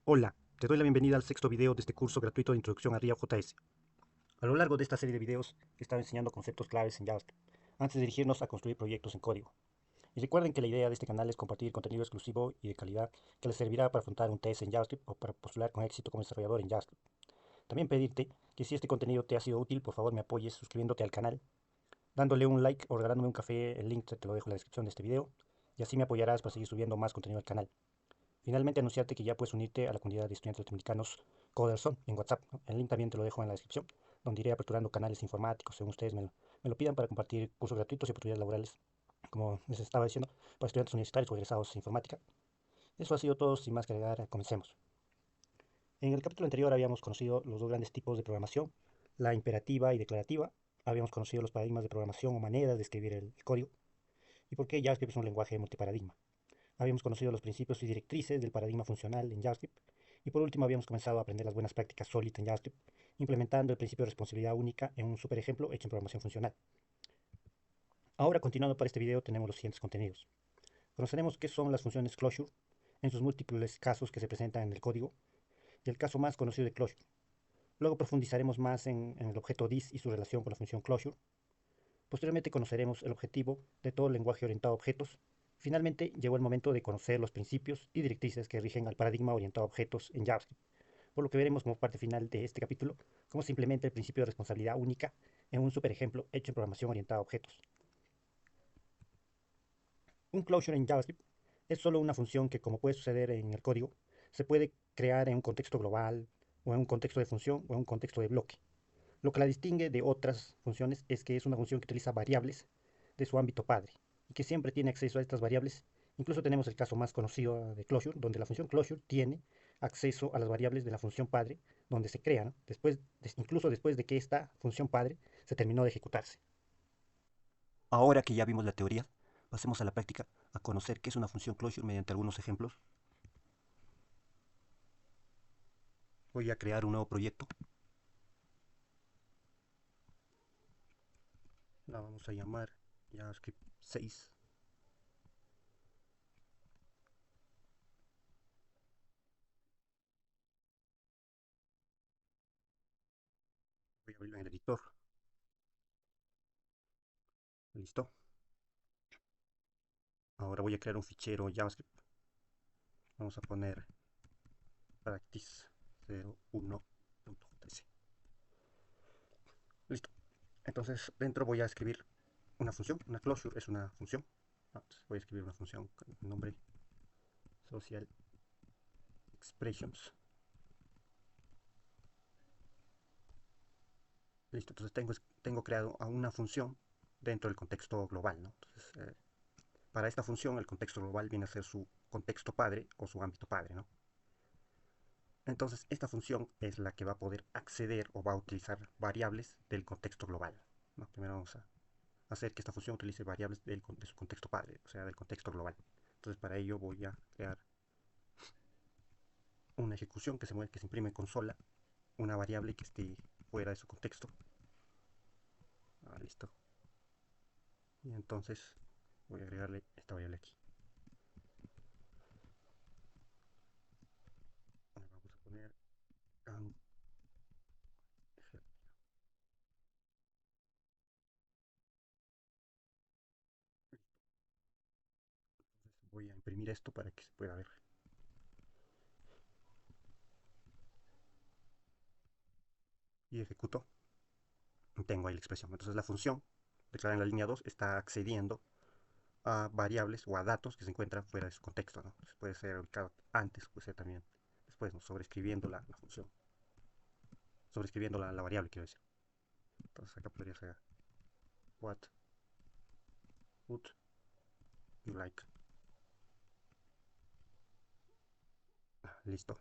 Hola, te doy la bienvenida al sexto video de este curso gratuito de introducción a RIA.js. A lo largo de esta serie de videos he estado enseñando conceptos claves en JavaScript, antes de dirigirnos a construir proyectos en código. Y recuerden que la idea de este canal es compartir contenido exclusivo y de calidad que les servirá para afrontar un test en JavaScript o para postular con éxito como desarrollador en JavaScript. También pedirte que si este contenido te ha sido útil, por favor me apoyes suscribiéndote al canal, dándole un like o regalándome un café. El link te lo dejo en la descripción de este video y así me apoyarás para seguir subiendo más contenido al canal. Finalmente, anunciarte que ya puedes unirte a la comunidad de estudiantes latinoamericanos Coderson en WhatsApp, ¿no? El link también te lo dejo en la descripción, donde iré aperturando canales informáticos, según ustedes me lo pidan, para compartir cursos gratuitos y oportunidades laborales, como les estaba diciendo, para estudiantes universitarios o egresados de informática. Eso ha sido todo, sin más que agregar, comencemos. En el capítulo anterior habíamos conocido los dos grandes tipos de programación, la imperativa y declarativa. Habíamos conocido los paradigmas de programación o maneras de escribir el código, y por qué JavaScript es un lenguaje multiparadigma. Habíamos conocido los principios y directrices del paradigma funcional en JavaScript. Y por último, habíamos comenzado a aprender las buenas prácticas sólidas en JavaScript, implementando el principio de responsabilidad única en un super ejemplo hecho en programación funcional. Ahora, continuando para este video, tenemos los siguientes contenidos. Conoceremos qué son las funciones closure en sus múltiples casos que se presentan en el código y el caso más conocido de closure. Luego profundizaremos más en el objeto this y su relación con la función closure. Posteriormente conoceremos el objetivo de todo lenguaje orientado a objetos. Finalmente llegó el momento de conocer los principios y directrices que rigen al paradigma orientado a objetos en JavaScript, por lo que veremos como parte final de este capítulo cómo se implementa el principio de responsabilidad única en un super ejemplo hecho en programación orientada a objetos. Un closure en JavaScript es solo una función que, como puede suceder en el código, se puede crear en un contexto global, o en un contexto de función, o en un contexto de bloque. Lo que la distingue de otras funciones es que es una función que utiliza variables de su ámbito padre y que siempre tiene acceso a estas variables. Incluso tenemos el caso más conocido de closure, donde la función closure tiene acceso a las variables de la función padre, donde se crean, ¿no? Incluso después de que esta función padre se terminó de ejecutarse. Ahora que ya vimos la teoría, pasemos a la práctica, a conocer qué es una función closure mediante algunos ejemplos. Voy a crear un nuevo proyecto. La vamos a llamar JavaScript 6. Voy a abrirlo en el editor. Listo. Ahora voy a crear un fichero JavaScript. Vamos a poner practice01.js. Listo. Entonces dentro voy a escribir una función. Una closure es una función. Entonces voy a escribir una función con el nombre social expressions. Listo. Entonces tengo creado a una función dentro del contexto global, ¿no? Entonces, para esta función el contexto global viene a ser su contexto padre o su ámbito padre, ¿no? Entonces, esta función es la que va a poder acceder o va a utilizar variables del contexto global, ¿no? Primero vamos a hacer que esta función utilice variables de su contexto padre, o sea, del contexto global. Entonces, para ello voy a crear una ejecución que se imprime en consola, una variable que esté fuera de su contexto. Listo. Y entonces voy a agregarle esta variable aquí. Vamos a poner voy a imprimir esto para que se pueda ver. Y ejecuto. Tengo ahí la expresión. Entonces la función declarada en la línea 2 está accediendo a variables o a datos que se encuentran fuera de su contexto, ¿no? Entonces puede ser ubicado antes, puede ser también después, ¿no? Sobreescribiendo la función, sobreescribiendo la variable, quiero decir. Entonces acá podría ser what would you like. Listo.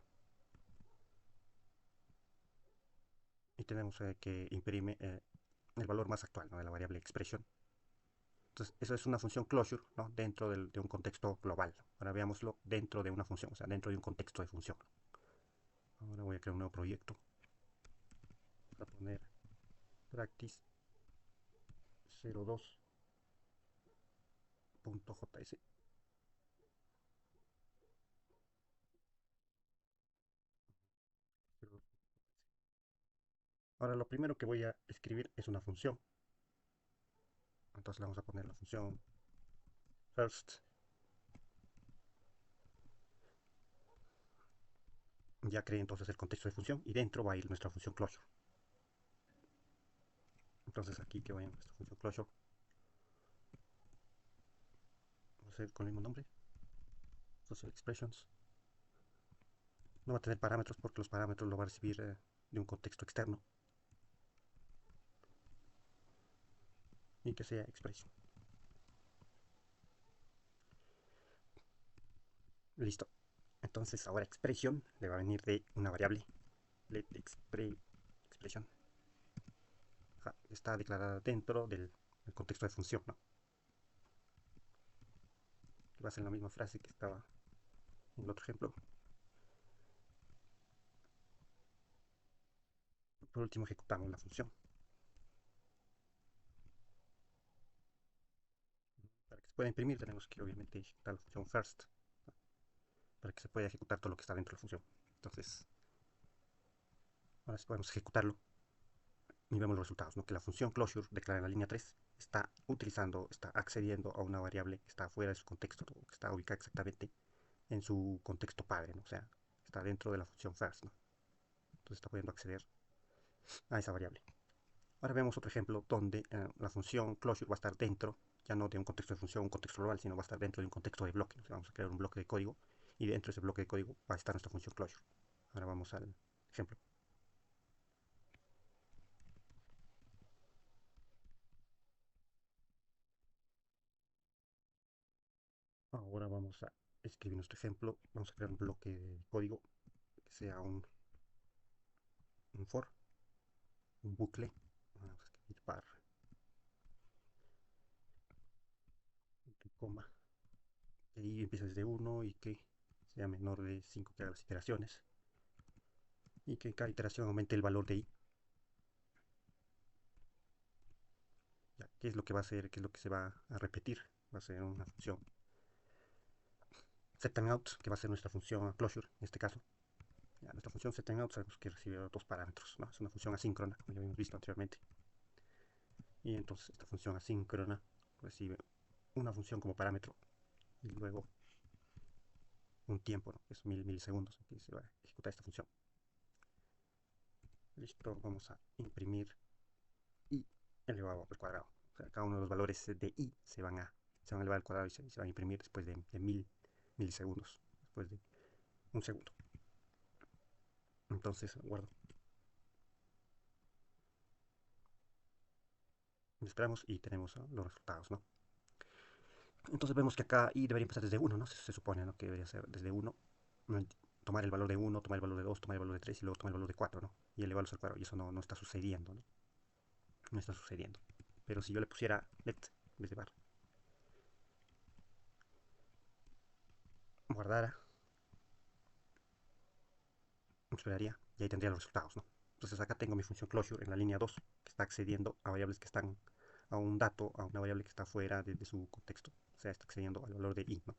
Y tenemos que imprime el valor más actual, ¿no? De la variable expression. Entonces, eso es una función closure, ¿no? Dentro de un contexto global. Ahora veámoslo dentro de una función, o sea, dentro de un contexto de función. Ahora voy a crear un nuevo proyecto. Voy a poner practice 02.js. Ahora lo primero que voy a escribir es una función. Entonces le vamos a poner la función first. Ya creé entonces el contexto de función y dentro va a ir nuestra función closure. Entonces aquí que vaya nuestra función closure, vamos a hacer con el mismo nombre, social expressions. No va a tener parámetros porque los parámetros lo va a recibir de un contexto externo. Y que sea expression. Listo. Entonces ahora expression le va a venir de una variable let expression. Está declarada dentro del contexto de función, ¿no? Va a ser la misma frase que estaba en el otro ejemplo. Por último ejecutamos la función. Para que se pueda imprimir tenemos que obviamente ejecutar la función first, ¿no? Para que se pueda ejecutar todo lo que está dentro de la función. Entonces, ahora sí podemos ejecutarlo y vemos los resultados, ¿no? Que la función closure declarada en la línea 3 está utilizando, está accediendo a una variable que está fuera de su contexto, ¿no? Que está ubicada exactamente en su contexto padre, ¿no? O sea, está dentro de la función first, ¿no? Entonces está pudiendo acceder a esa variable. Ahora vemos otro ejemplo donde la función closure va a estar dentro, ya no de un contexto de función, un contexto global, sino va a estar dentro de un contexto de bloque. O sea, vamos a crear un bloque de código y dentro de ese bloque de código va a estar nuestra función closure. Ahora vamos al ejemplo. Ahora vamos a escribir nuestro ejemplo. Vamos a crear un bloque de código que sea un for, un bucle. Vamos a escribir bar, coma, y empieza desde 1 y que sea menor de 5 que haga las iteraciones y que en cada iteración aumente el valor de i. Ya, ¿qué es lo que va a hacer? ¿Qué es lo que se va a repetir? Va a ser una función setTimeout, que va a ser nuestra función closure en este caso. Ya, nuestra función setTimeout sabemos que recibe dos parámetros, ¿no? Es una función asíncrona, como ya habíamos visto anteriormente. Y entonces esta función asíncrona recibe una función como parámetro y luego un tiempo, ¿no? Es 1000 milisegundos en que se va a ejecutar esta función. Listo, vamos a imprimir i elevado al cuadrado. O sea, cada uno de los valores de i se van a elevar al cuadrado y se van a imprimir después de 1000 milisegundos, después de un segundo. Entonces guardo. Esperamos y tenemos los resultados, ¿no? Entonces vemos que acá i debería empezar desde 1, ¿no? Se supone, ¿no? Que debería ser desde 1, tomar el valor de 1, tomar el valor de 2, tomar el valor de 3 y luego tomar el valor de 4, ¿no? Y elevarlos al cuadrado. Y eso no está sucediendo, ¿no? No está sucediendo. Pero si yo le pusiera let en vez de bar, guardara, esperaría y ahí tendría los resultados, ¿no? Entonces acá tengo mi función closure en la línea 2 que está accediendo a variables que están a un dato, a una variable que está fuera de su contexto. O sea, está accediendo al valor de i, ¿no?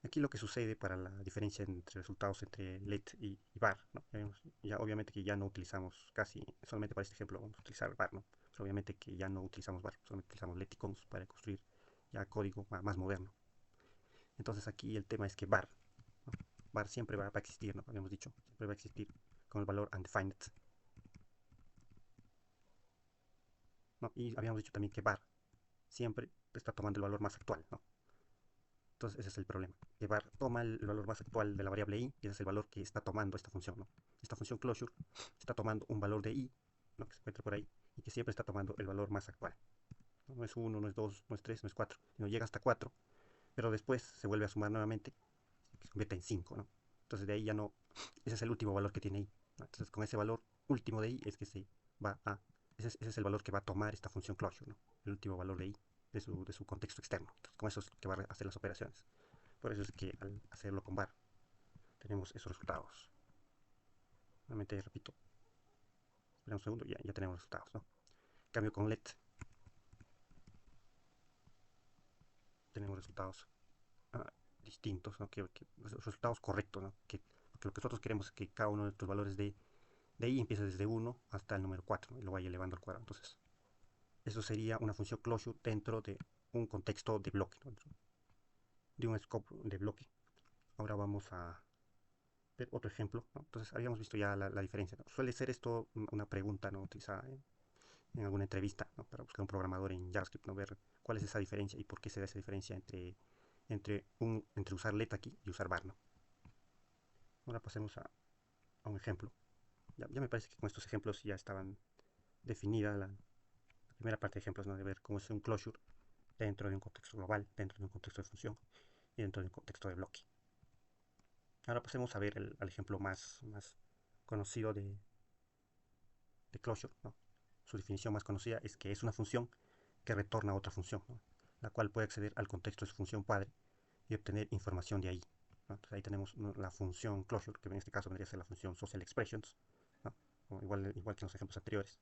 Aquí lo que sucede para la diferencia entre resultados entre let y var, ¿no? Ya obviamente que ya no utilizamos casi, solamente para este ejemplo vamos a utilizar var, ¿no? Pero obviamente que ya no utilizamos var, solamente utilizamos let y const para construir ya código más moderno. Entonces aquí el tema es que var, ¿no? Var siempre va a existir, ¿no? Habíamos dicho, siempre va a existir con el valor undefined, ¿no? Y habíamos dicho también que var siempre está tomando el valor más actual, ¿no? Entonces ese es el problema. Que var toma el valor más actual de la variable i y ese es el valor que está tomando esta función, ¿no? Esta función closure está tomando un valor de i, ¿no? Que se encuentra por ahí y que siempre está tomando el valor más actual. No es 1, no es 2, no es 3, no es 4, sino llega hasta 4, pero después se vuelve a sumar nuevamente y se convierte en 5, ¿no? Entonces de ahí ya no, ese es el último valor que tiene i, ¿no? Entonces con ese valor último de i es que se va a, ese es el valor que va a tomar esta función closure, ¿no? El último valor de i de su contexto externo. Entonces con eso es que va a hacer las operaciones. Por eso es que al hacerlo con var tenemos esos resultados. Nuevamente repito, esperamos un segundo y ya tenemos resultados, ¿no? En cambio con let tenemos resultados distintos, ¿no? Resultados correctos, ¿no? Que lo que nosotros queremos es que cada uno de estos valores de De ahí empieza desde 1 hasta el número 4, ¿no? Y lo vaya elevando al cuadrado. Entonces, eso sería una función closure dentro de un contexto de bloque, ¿no? De un scope de bloque. Ahora vamos a ver otro ejemplo, ¿no? Entonces, habíamos visto ya la diferencia, ¿no? Suele ser esto una pregunta, ¿no? Utilizada en alguna entrevista, ¿no? Para buscar un programador en JavaScript, ¿no? Ver cuál es esa diferencia y por qué se da esa diferencia entre usar let aquí y usar var, ¿no? Ahora pasemos a un ejemplo. Ya me parece que con estos ejemplos ya estaban definida la primera parte de ejemplos, ¿no? De ver cómo es un closure dentro de un contexto global, dentro de un contexto de función y dentro de un contexto de bloque. Ahora pasemos a ver el ejemplo más conocido de closure, ¿no? Su definición más conocida es que es una función que retorna a otra función, ¿no? La cual puede acceder al contexto de su función padre y obtener información de ahí, ¿no? Entonces ahí tenemos, ¿no?, la función closure, que en este caso vendría a ser la función social expressions, ¿no? Igual que en los ejemplos anteriores.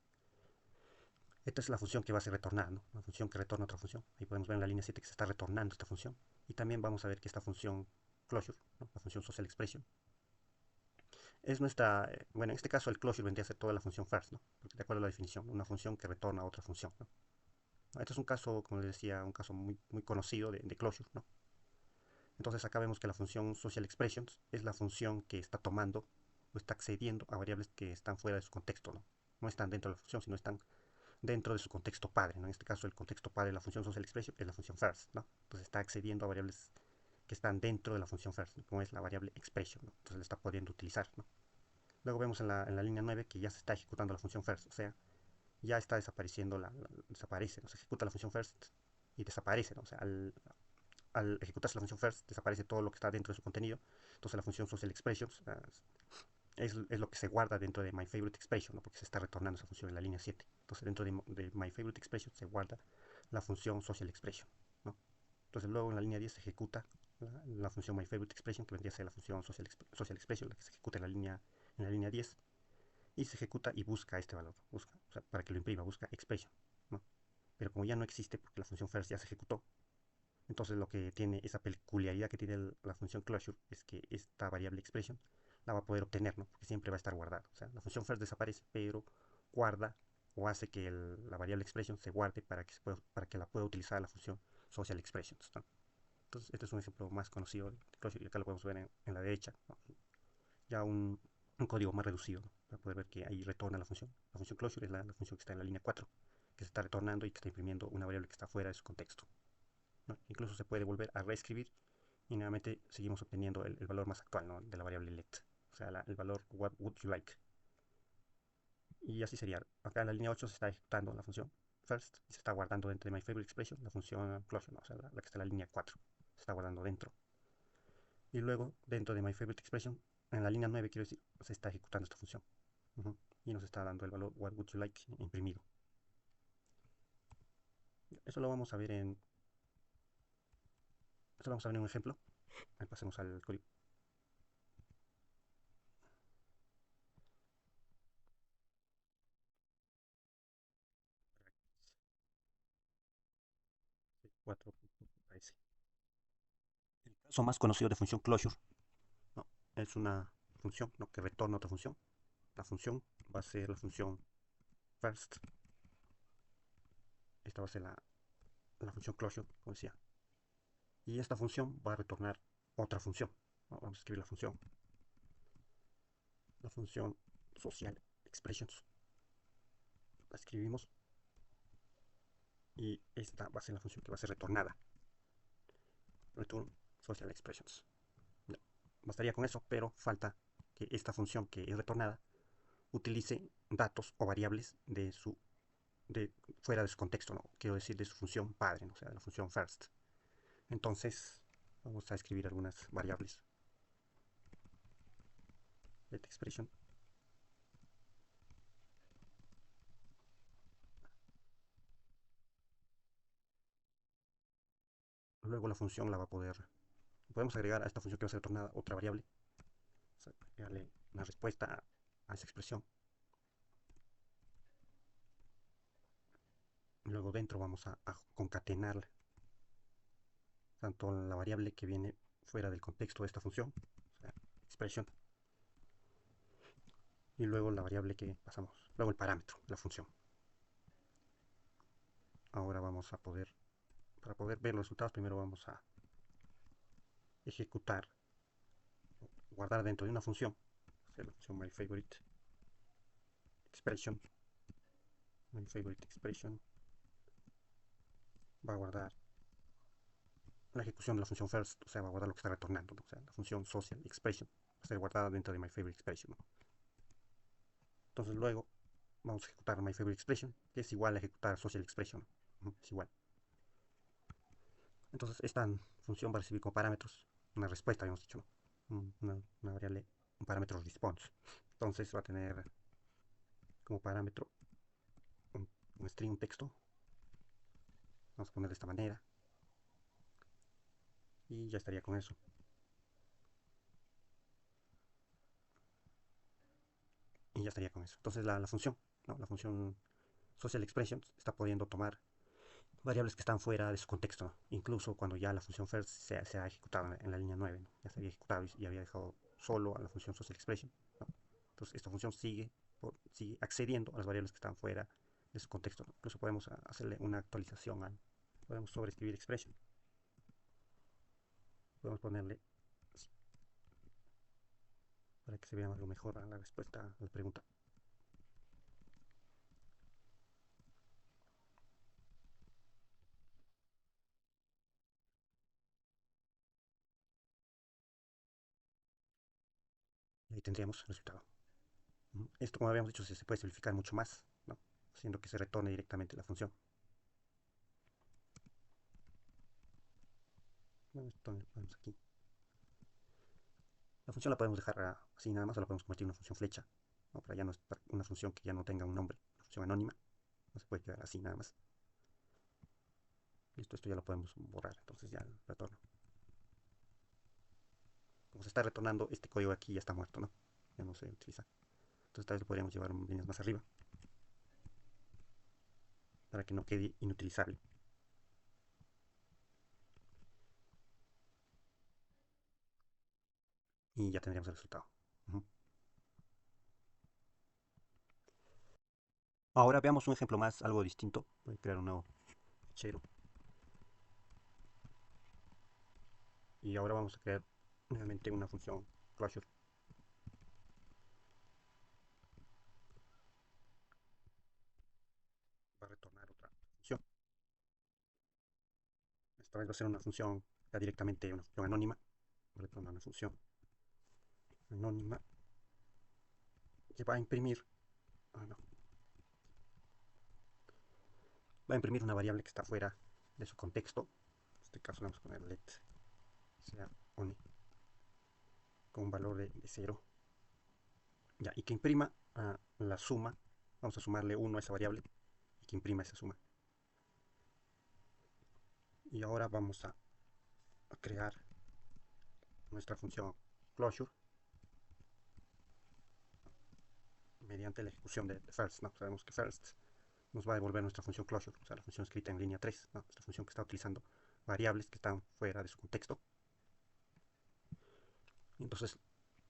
Esta es la función que va a ser retornada, ¿no? Una función que retorna otra función. Ahí podemos ver en la línea 7 que se está retornando esta función. Y también vamos a ver que esta función closure, ¿no?, la función social expression, es nuestra, bueno, en este caso el closure vendría a ser toda la función first, ¿no? Porque de acuerdo a la definición, una función que retorna a otra función, ¿no? Este es un caso, como les decía, un caso muy conocido de closure, ¿no? Entonces acá vemos que la función social expressions es la función que está tomando o está accediendo a variables que están fuera de su contexto, ¿no? No están dentro de la función, sino están dentro de su contexto padre, ¿no? En este caso el contexto padre de la función social expression es la función first, ¿no? Entonces está accediendo a variables que están dentro de la función first, ¿no?, como es la variable expression, ¿no? Entonces la está pudiendo utilizar, ¿no? Luego vemos en la línea 9 que ya se está ejecutando la función first, o sea, ya está desapareciendo, desaparece, ¿no? Se ejecuta la función first y desaparece, ¿no? O sea, al ejecutarse la función first desaparece todo lo que está dentro de su contenido. Entonces la función social expressions es lo que se guarda dentro de my favorite expression, ¿no? Porque se está retornando esa función en la línea 7. Entonces dentro de my favorite expression se guarda la función social expression, ¿no? Entonces luego en la línea 10 se ejecuta la función my favorite expression, que vendría a ser la función social expression, la que se ejecuta en la línea 10, y se ejecuta y busca este valor, busca, o sea, para que lo imprima, busca expression, ¿no? Pero como ya no existe porque la función first ya se ejecutó, entonces lo que tiene, esa peculiaridad que tiene la función closure, es que esta variable expression la va a poder obtener, ¿no? Porque siempre va a estar guardada. O sea, la función first desaparece, pero guarda o hace que la variable expression se guarde para que la pueda utilizar la función social expressions, ¿no? Entonces, este es un ejemplo más conocido de closure, y acá lo podemos ver en la derecha, ¿no? Ya un código más reducido, ¿no?, para poder ver que ahí retorna la función. La función closure es la función que está en la línea 4, que se está retornando y que está imprimiendo una variable que está fuera de su contexto, ¿no? Incluso se puede volver a reescribir y nuevamente seguimos obteniendo el valor más actual, ¿no?, de la variable let, o sea, el valor what would you like. Y así sería. Acá en la línea 8 se está ejecutando la función first y se está guardando dentro de my favorite expression la función closure, ¿no? O sea, la que está en la línea 4 se está guardando dentro. Y luego dentro de my favorite expression, en la línea 9 quiero decir, se está ejecutando esta función. Y nos está dando el valor what would you like imprimido. Eso lo vamos a ver en un ejemplo. Ahí pasemos al código. 4. El caso más conocido de función closure, ¿no?, es una función, ¿no?, que retorna otra función. La función va a ser la función first. Esta va a ser la función closure, como decía. Y esta función va a retornar otra función, ¿no? Vamos a escribir la función social expressions. La escribimos y esta va a ser la función que va a ser retornada. Return social expressions. Ya, bastaría con eso, pero falta que esta función que es retornada utilice datos o variables fuera de su contexto, ¿no? Quiero decir, de su función padre, ¿no? O sea, de la función first. Entonces, vamos a escribir algunas variables. Let expression. Luego la función la va a poder. Podemos agregar a esta función que va a ser retornada otra variable. O sea, darle una respuesta a esa expresión. Luego dentro vamos a concatenar tanto la variable que viene fuera del contexto de esta función, o sea, expression, y luego la variable que pasamos, luego el parámetro, la función. Ahora vamos a poder, para poder ver los resultados, primero vamos a ejecutar, guardar dentro de una función, la función myFavoriteExpression va a guardar la ejecución de la función first, o sea, va a guardar lo que está retornando, ¿no? O sea, la función socialExpression va a ser guardada dentro de myFavoriteExpression, ¿no? Entonces luego vamos a ejecutar myFavoriteExpression, que es igual a ejecutar socialExpression, ¿no? Es igual. Entonces esta función va a recibir como parámetros una respuesta, habíamos dicho, ¿no? Una variable, un parámetro response. Entonces va a tener como parámetro un string, un texto. Vamos a poner de esta manera. Y ya estaría con eso. Y ya estaría con eso. Entonces la función, ¿no? La función socialExpression está pudiendo tomar variables que están fuera de su contexto, ¿no? Incluso cuando ya la función first se ha ejecutado en la línea 9, ¿no? Ya se había ejecutado y había dejado solo a la función socialExpression, ¿no? Entonces esta función sigue accediendo a las variables que están fuera de su contexto, ¿no? Incluso podemos hacerle una actualización, podemos sobreescribir expression, podemos ponerle así, para que se vea algo mejor la respuesta a la pregunta. Y ahí tendríamos el resultado. Esto, como habíamos dicho, se puede simplificar mucho más, ¿no? Haciendo que se retorne directamente la función. Bueno, esto lo ponemos aquí. La función la podemos dejar así nada más, o la podemos convertir en una función flecha, ¿no? Para ya no para una función que ya no tenga un nombre, una función anónima. No se puede quedar así nada más. Listo, esto ya lo podemos borrar, entonces ya el retorno. Como se está retornando, este código aquí ya está muerto, ¿no? Ya no se utiliza. Entonces tal vez lo podríamos llevar líneas más arriba para que no quede inutilizable. Y ya tendríamos el resultado. Ahora veamos un ejemplo más, algo distinto. Voy a crear un nuevo fichero. Y ahora vamos a crear nuevamente una función closure. Va a retornar otra función. Esta vez va a ser una función ya directamente una función anónima. Va a retornar una función anónima que va a imprimir, no, va a imprimir una variable que está fuera de su contexto. En este caso le vamos a poner let sea one con un valor de 0. Ya, y que imprima la suma. Vamos a sumarle 1 a esa variable y que imprima esa suma. Y ahora vamos a crear nuestra función closure mediante la ejecución de first, ¿no? Sabemos que first nos va a devolver nuestra función closure, o sea, la función escrita en línea 3, ¿no? Esta función que está utilizando variables que están fuera de su contexto. Entonces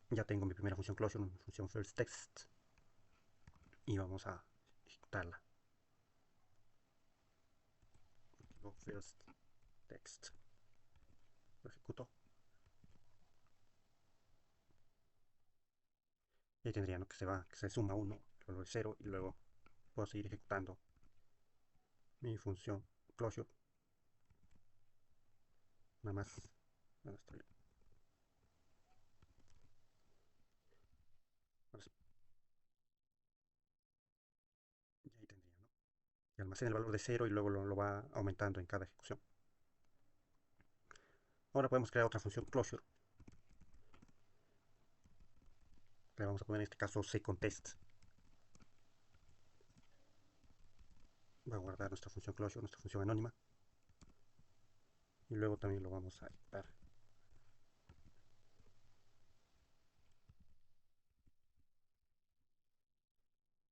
ya tengo mi primera función closure, una función first text, y vamos a ejecutarla. First text, lo ejecuto. Y ahí tendría, ¿no? Que se suma 1, luego el 0, y luego puedo seguir ejecutando mi función closure. Nada más. Ahora estoy. Ahora sí. Y ahí tendría, ¿no? Y almacena el valor de 0 y luego lo va aumentando en cada ejecución. Ahora podemos crear otra función closure. Le vamos a poner en este caso ccontest. Va a guardar nuestra función closure, nuestra función anónima. Y luego también lo vamos a ejecutar.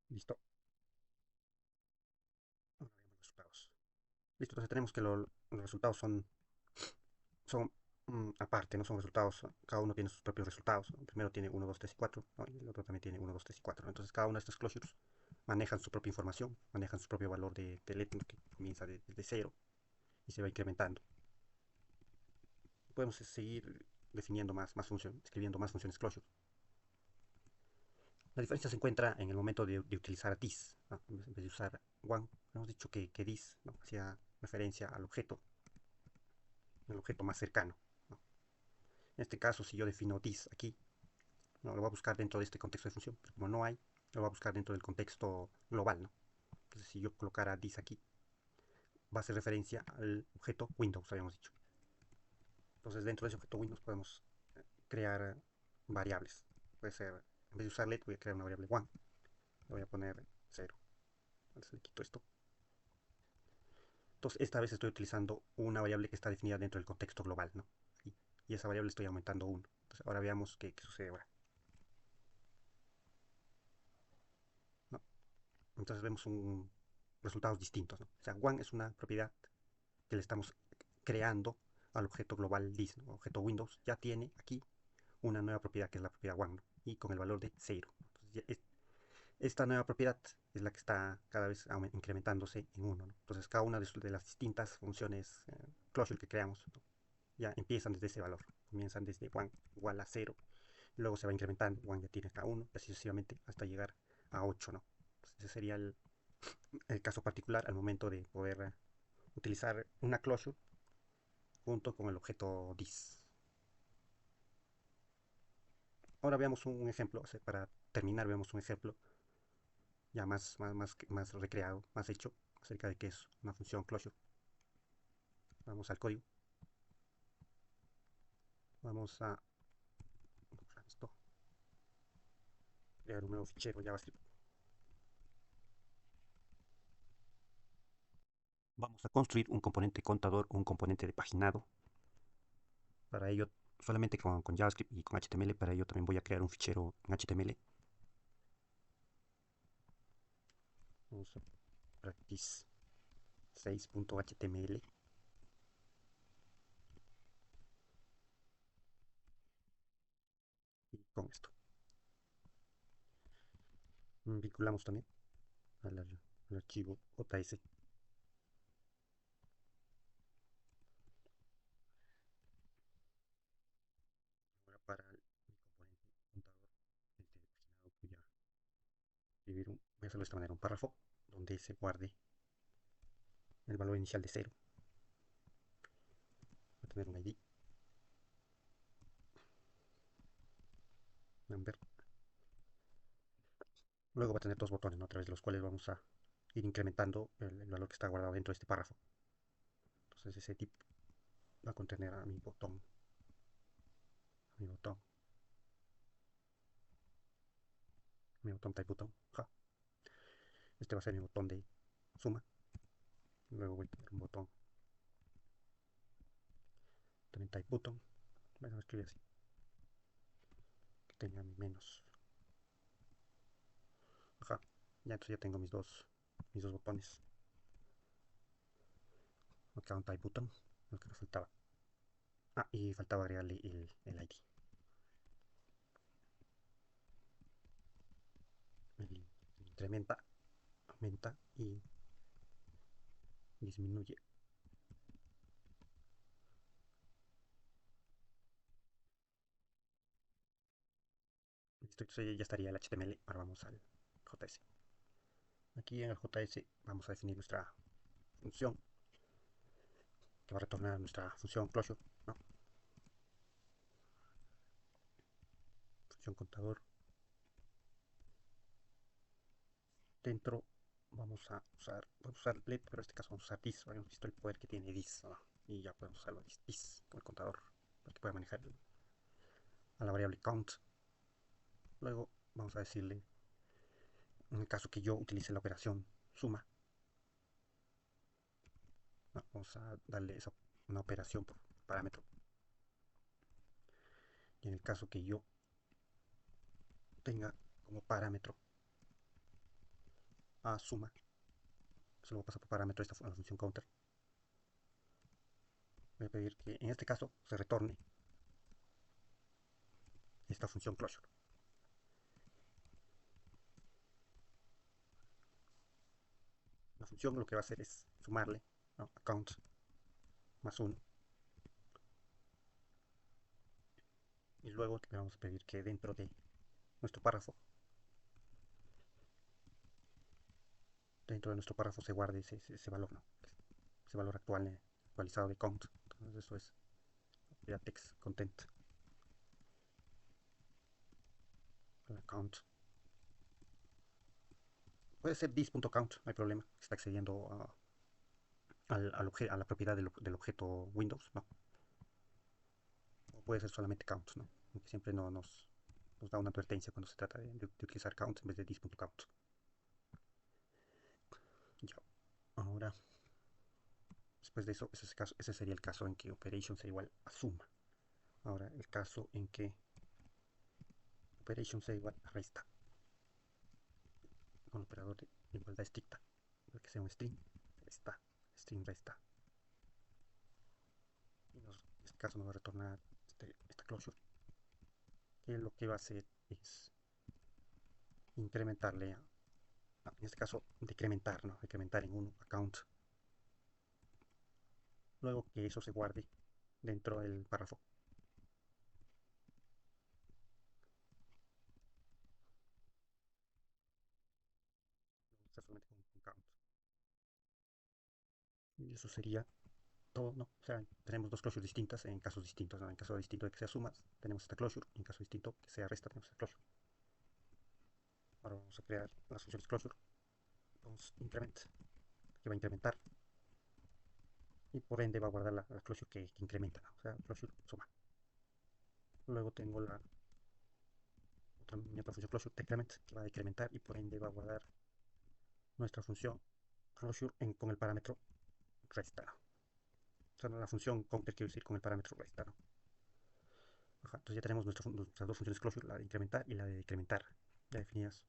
Listo. Ahora veamos los resultados. Listo, entonces tenemos que los resultados son aparte, no son resultados, cada uno tiene sus propios resultados, ¿no? Primero tiene uno 2 3 y 4, ¿no? Y el otro también tiene uno 2 3 y 4, ¿no? Entonces cada una de estas closures manejan su propia información, manejan su propio valor de let, que comienza desde cero y se va incrementando. Podemos seguir definiendo más funciones, escribiendo más funciones closure. La diferencia se encuentra en el momento de utilizar this, ¿no? En vez de usar one. Hemos dicho que this, ¿no? Hacía referencia al objeto, el objeto más cercano, ¿no? En este caso, si yo defino this aquí, no lo voy a buscar dentro de este contexto de función, pero como no hay, lo voy a buscar dentro del contexto global, ¿no? Entonces, si yo colocara this aquí, va a hacer referencia al objeto Windows, habíamos dicho. Entonces, dentro de ese objeto Windows podemos crear variables. Puede ser, en vez de usar let, voy a crear una variable one. Le voy a poner 0. Entonces le quito esto. Entonces, esta vez estoy utilizando una variable que está definida dentro del contexto global, ¿no? Y esa variable estoy aumentando 1. Entonces, ahora veamos qué sucede ahora, ¿no? Entonces vemos resultados distintos, ¿no? O sea, one es una propiedad que le estamos creando al objeto global this, ¿no? Objeto Windows ya tiene aquí una nueva propiedad que es la propiedad one, ¿no? Y con el valor de 0. Entonces, esta nueva propiedad es la que está cada vez incrementándose en 1, ¿no? Entonces cada una de las distintas funciones closure que creamos, ¿no? Ya empiezan desde ese valor, comienzan desde one igual a 0, luego se va incrementando, one ya tiene acá 1, y así sucesivamente hasta llegar a 8, ¿no? Entonces, ese sería el caso particular al momento de poder utilizar una closure junto con el objeto this. Ahora veamos un ejemplo, o sea, para terminar vemos un ejemplo ya más recreado, más hecho, acerca de qué es una función closure. Vamos al código, vamos a borrar esto, crear un nuevo fichero JavaScript. Vamos a construir un componente contador, un componente de paginado. Para ello, solamente con JavaScript y con HTML, para ello también voy a crear un fichero en HTML. Vamos a practice 6.html. Y con esto vinculamos también al archivo JS. Ahora para mi componente contador, este paginado, voy a voy a hacerlo de esta manera, un párrafo donde se guarde el valor inicial de 0. Va a tener un ID, number. Luego va a tener dos botones, ¿no? A través de los cuales vamos a ir incrementando el valor que está guardado dentro de este párrafo. Entonces ese tip va a contener a mi botón, mi botón type button. Ja. Este va a ser mi botón de suma. Luego voy a tener un botón también type button. Bueno, escribir así, que tenga mi menos. Ajá. Ya entonces ya tengo mis dos botones. Acá un type button, lo que me faltaba. Ah, y faltaba agregarle el ID. El incrementa, aumenta y disminuye. Listo, entonces ya estaría el HTML. Ahora vamos al JS. Aquí en el JS vamos a definir nuestra función que va a retornar nuestra función closure, ¿no? Función contador. Dentro vamos a usar let, pero en este caso vamos a usar this. Habíamos visto el poder que tiene this, ¿no? Y ya podemos usarlo this con el contador para que pueda manejar a la variable count. Luego vamos a decirle, en el caso que yo utilice la operación suma, ¿no? Vamos a darle una operación por parámetro. Y en el caso que yo tenga como parámetro a suma, se lo voy a pasar por parámetro esta la función counter. voy a pedir que en este caso se retorne esta función closure. La función lo que va a hacer es sumarle, ¿no?, account más 1, y luego le vamos a pedir que dentro de nuestro párrafo, se guarde ese valor, ¿no?, ese valor actual, actualizado de count. Entonces eso es ya text content count. Puede ser this.count, no hay problema, está accediendo a la propiedad del objeto Windows, ¿no? O puede ser solamente count, ¿no? Aunque siempre nos da una advertencia cuando se trata de utilizar count en vez de this.count. Ya. Ahora, después de eso, ese sería el caso en que operation sea igual a suma. Ahora, el caso en que operation sea igual a resta, con operador de igualdad estricta, que sea un string, resta, string resta. Y en este caso nos va a retornar esta closure, que lo que va a hacer es incrementarle, en este caso decrementar, ¿no?, decrementar en 1 account, luego que eso se guarde dentro del párrafo. Solamente con count. Y eso sería todo, ¿no? O sea, tenemos dos closures distintas en casos distintos, ¿no? En caso distinto de que sea sumas, tenemos esta closure, y en caso distinto que sea resta, tenemos esta closure. Ahora vamos a crear las funciones closure. Vamos increment, que va a incrementar, y por ende va a guardar la closure que incrementa, ¿no? O sea, closure suma. Luego tengo mi otra función closure decrement, que va a decrementar y por ende va a guardar nuestra función closure con el parámetro resta, ¿no? O sea, la función counter quiero decir con el parámetro resta, ¿no? Ajá, entonces ya tenemos nuestras dos funciones closure, la de incrementar y la de decrementar, ya definidas.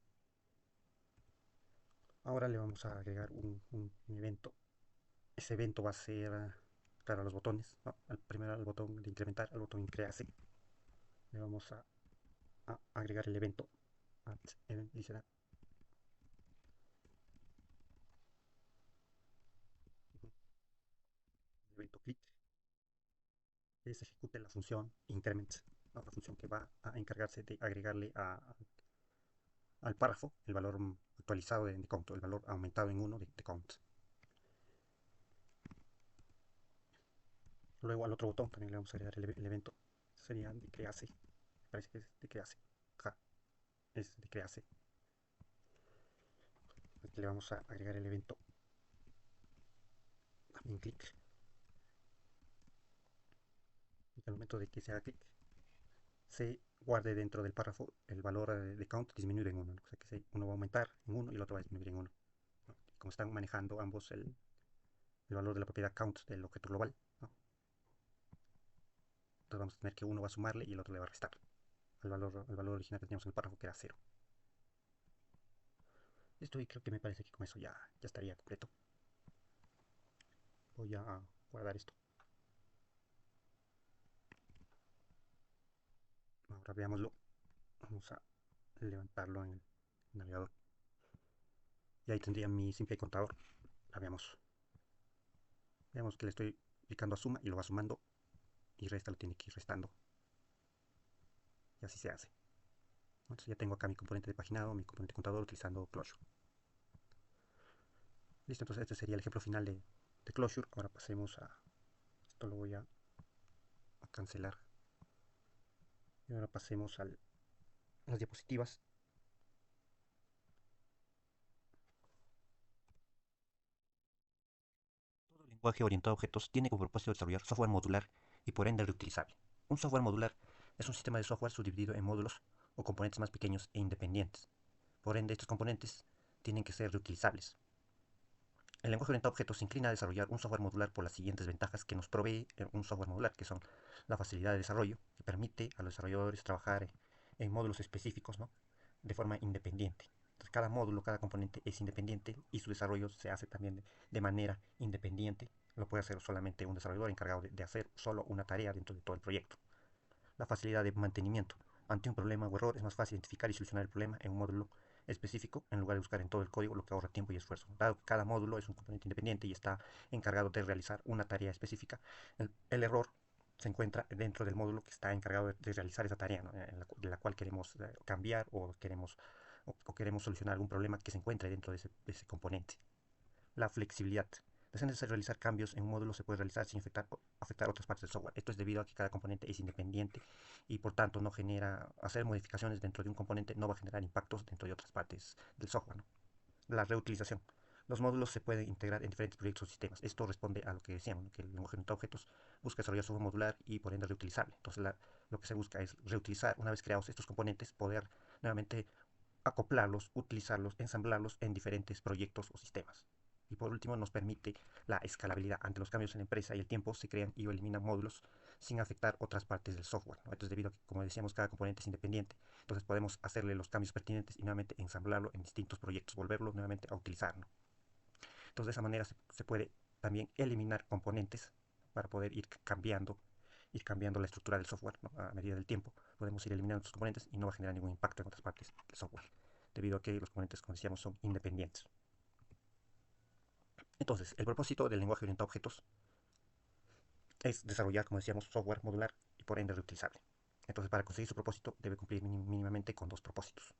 Ahora le vamos a agregar un evento. Ese evento va a ser, claro, a los botones, ¿no? Primero al botón de incrementar, al botón increase, le vamos a agregar el evento add event listener. El evento click, que se ejecute la función increment, ¿no?, la función que va a encargarse de agregarle al párrafo el valor actualizado de count, el valor aumentado en 1 de count. Luego al otro botón también le vamos a agregar el evento, sería de crease, parece que es de crease, ja, es de crease. Aquí le vamos a agregar el evento también click, y al momento de que se haga clic se guarde dentro del párrafo el valor de count disminuido en 1, ¿no? O sea que uno va a aumentar en 1 y el otro va a disminuir en 1, ¿no? Como están manejando ambos el valor de la propiedad count del objeto global, ¿no? Entonces vamos a tener que uno va a sumarle y el otro le va a restar al valor original que teníamos en el párrafo, que era 0. Listo, y creo que me parece que con eso ya estaría completo. Voy a guardar esto. Ahora veámoslo. Vamos a levantarlo en el navegador. Y ahí tendría mi simple contador. La veamos. Veamos que le estoy aplicando a suma y lo va sumando, y resta lo tiene que ir restando. Y así se hace. Entonces ya tengo acá mi componente de paginado, mi componente contador utilizando Closure. Listo, entonces este sería el ejemplo final de Closure. Ahora pasemos a... Esto lo voy a cancelar. Y ahora pasemos a las diapositivas. Todo lenguaje orientado a objetos tiene como propósito desarrollar software modular y por ende reutilizable. Un software modular es un sistema de software subdividido en módulos o componentes más pequeños e independientes. Por ende, estos componentes tienen que ser reutilizables. El lenguaje orientado a objetos se inclina a desarrollar un software modular por las siguientes ventajas que nos provee un software modular, que son la facilidad de desarrollo, que permite a los desarrolladores trabajar en módulos específicos, ¿no?, de forma independiente. Entonces, cada módulo, cada componente es independiente y su desarrollo se hace también de manera independiente, lo puede hacer solamente un desarrollador encargado de hacer solo una tarea dentro de todo el proyecto. La facilidad de mantenimiento. Ante un problema o error es más fácil identificar y solucionar el problema en un módulo específico en lugar de buscar en todo el código, lo que ahorra tiempo y esfuerzo. Dado que cada módulo es un componente independiente y está encargado de realizar una tarea específica, el error se encuentra dentro del módulo que está encargado de realizar esa tarea, ¿no? De la cual queremos cambiar o queremos solucionar algún problema que se encuentre dentro de ese componente. La flexibilidad. Deseándose realizar cambios en un módulo se puede realizar sin afectar otras partes del software. Esto es debido a que cada componente es independiente y por tanto no genera, hacer modificaciones dentro de un componente no va a generar impactos dentro de otras partes del software, ¿no? La reutilización. Los módulos se pueden integrar en diferentes proyectos o sistemas. Esto responde a lo que decíamos, ¿no? Que el lenguaje orientado a objetos busca desarrollar software modular y por ende reutilizable. Entonces lo que se busca es reutilizar, una vez creados estos componentes, poder nuevamente acoplarlos, utilizarlos, ensamblarlos en diferentes proyectos o sistemas. Y por último, nos permite la escalabilidad. Ante los cambios en la empresa y el tiempo, se crean y eliminan módulos sin afectar otras partes del software, ¿no? Esto es debido a que, como decíamos, cada componente es independiente. Entonces podemos hacerle los cambios pertinentes y nuevamente ensamblarlo en distintos proyectos, volverlo nuevamente a utilizar, ¿no? Entonces de esa manera se puede también eliminar componentes para poder ir cambiando la estructura del software, ¿no? A medida del tiempo. Podemos ir eliminando estos componentes y no va a generar ningún impacto en otras partes del software, debido a que los componentes, como decíamos, son independientes. Entonces, el propósito del lenguaje orientado a objetos es desarrollar, como decíamos, software modular y por ende reutilizable. Entonces, para conseguir su propósito, debe cumplir mínimamente con dos propósitos: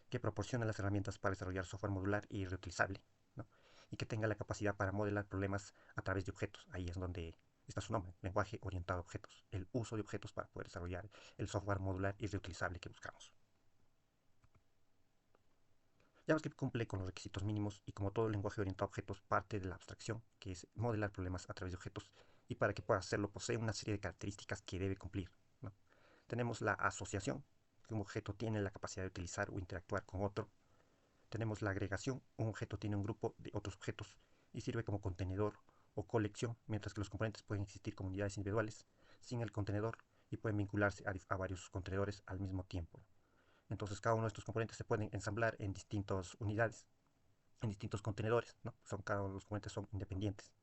que proporcione las herramientas para desarrollar software modular y reutilizable, ¿no? Y que tenga la capacidad para modelar problemas a través de objetos. Ahí es donde está su nombre, lenguaje orientado a objetos, el uso de objetos para poder desarrollar el software modular y reutilizable que buscamos. JavaScript cumple con los requisitos mínimos y, como todo lenguaje orientado a objetos, parte de la abstracción, que es modelar problemas a través de objetos, y para que pueda hacerlo posee una serie de características que debe cumplir, ¿no? Tenemos la asociación, que un objeto tiene la capacidad de utilizar o interactuar con otro. Tenemos la agregación, un objeto tiene un grupo de otros objetos y sirve como contenedor o colección, mientras que los componentes pueden existir como unidades individuales sin el contenedor y pueden vincularse a varios contenedores al mismo tiempo. Entonces cada uno de estos componentes se pueden ensamblar en distintas unidades, en distintos contenedores, ¿no? Cada uno de los componentes son independientes.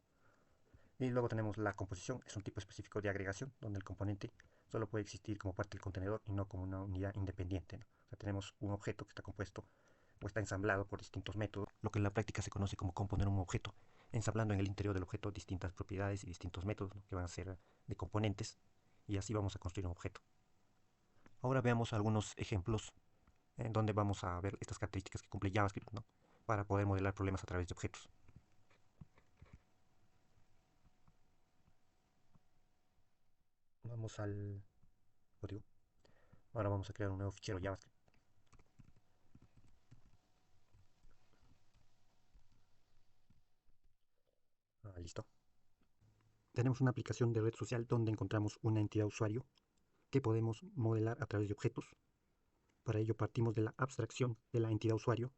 Y luego tenemos la composición, es un tipo específico de agregación, donde el componente solo puede existir como parte del contenedor y no como una unidad independiente, ¿no? O sea, tenemos un objeto que está compuesto o está ensamblado por distintos métodos, lo que en la práctica se conoce como componer un objeto, ensamblando en el interior del objeto distintas propiedades y distintos métodos, ¿no? Que van a ser de componentes, y así vamos a construir un objeto. Ahora veamos algunos ejemplos en donde vamos a ver estas características que cumple JavaScript, ¿no? Para poder modelar problemas a través de objetos. Vamos al código. Ahora vamos a crear un nuevo fichero JavaScript. Listo. Tenemos una aplicación de red social donde encontramos una entidad usuario que podemos modelar a través de objetos. Para ello partimos de la abstracción de la entidad usuario.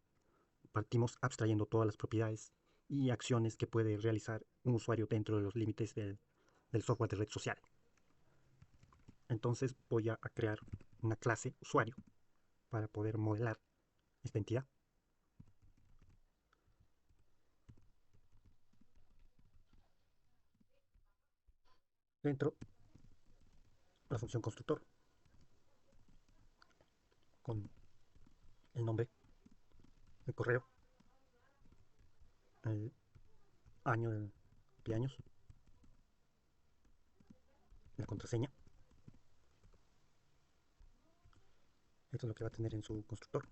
Partimos abstrayendo todas las propiedades y acciones que puede realizar un usuario dentro de los límites del software de red social. Entonces voy a crear una clase usuario para poder modelar esta entidad. Dentro la función constructor con el nombre, el correo, el año de cumpleaños, la contraseña. Esto es lo que va a tener en su constructor.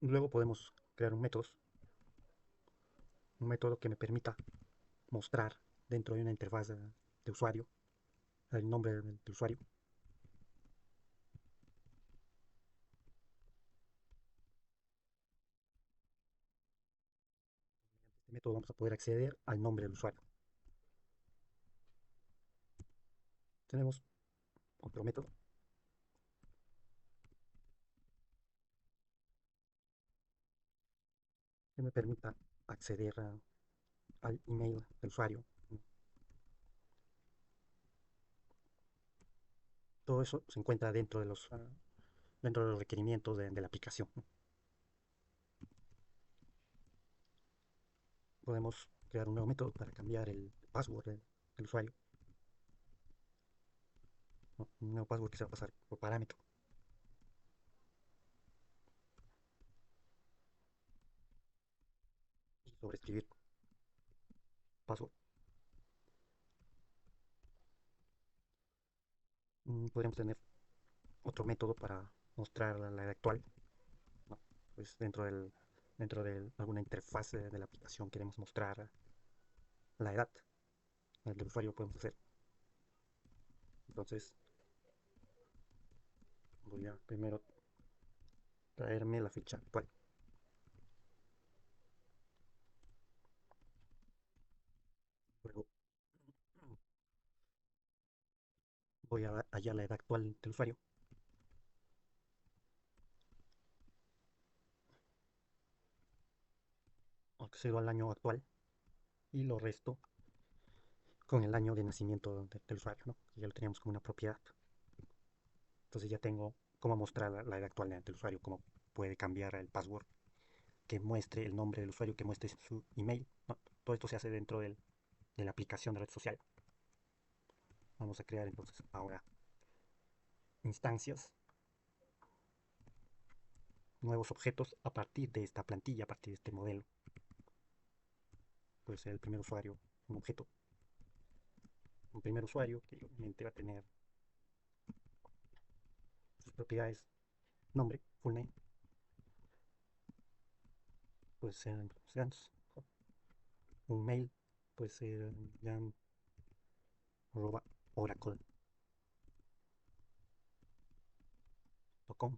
Luego podemos crear un método que me permita mostrar dentro de una interfaz de usuario el nombre del usuario. este método vamos a poder acceder al nombre del usuario. Tenemos otro método que me permita acceder al email del usuario. Todo eso se encuentra dentro de los requerimientos de la aplicación. Podemos crear un nuevo método para cambiar el password del usuario, ¿no? Un nuevo password que se va a pasar por parámetro. Y sobreescribir password. Podríamos tener otro método para mostrar la edad actual, ¿no? Pues dentro de alguna interfaz de la aplicación queremos mostrar la edad del usuario, podemos hacer. Entonces voy a primero traerme la ficha actual. Luego voy a hallar la edad actual del usuario. Accedo al año actual y lo resto con el año de nacimiento del usuario, ¿no? Que ya lo teníamos como una propiedad. Entonces ya tengo cómo mostrar la edad actual del usuario, cómo puede cambiar el password, que muestre el nombre del usuario, que muestre su email, ¿no? Todo esto se hace dentro de la aplicación de red social. Vamos a crear entonces ahora instancias, nuevos objetos a partir de esta plantilla, a partir de este modelo. Puede ser el primer usuario, un objeto, un primer usuario que obviamente va a tener sus propiedades, nombre, full name, puede ser Gans, un mail, puede ser jan@oracle.com,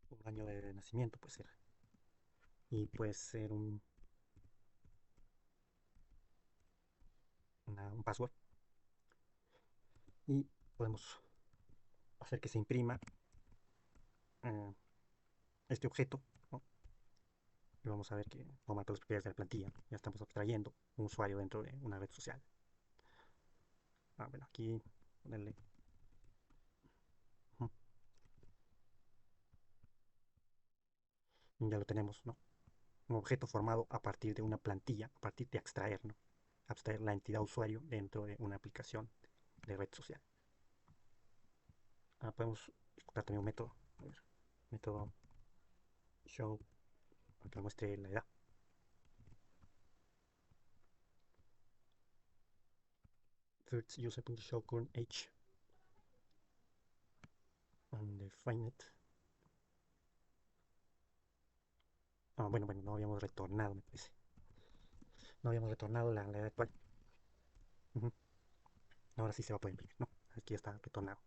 un año de nacimiento puede ser, y puede ser un password, y podemos hacer que se imprima eh, este objeto, ¿no? Y vamos a ver que toma todas las propiedades de la plantilla. Ya estamos abstrayendo un usuario dentro de una red social. Bueno, aquí ponerle. uh, Ya lo tenemos, ¿no? Un objeto formado a partir de una plantilla, a partir de extraer, ¿no? Abstraer la entidad usuario dentro de una aplicación de red social. Ahora podemos ejecutar también un método. A ver, método show para que muestre la edad. First user.show current age and define it. Bueno, no habíamos retornado, me parece. No habíamos retornado la edad actual. Uh -huh. Ahora sí se va a poder imprimir, ¿no? Aquí ya está retornado.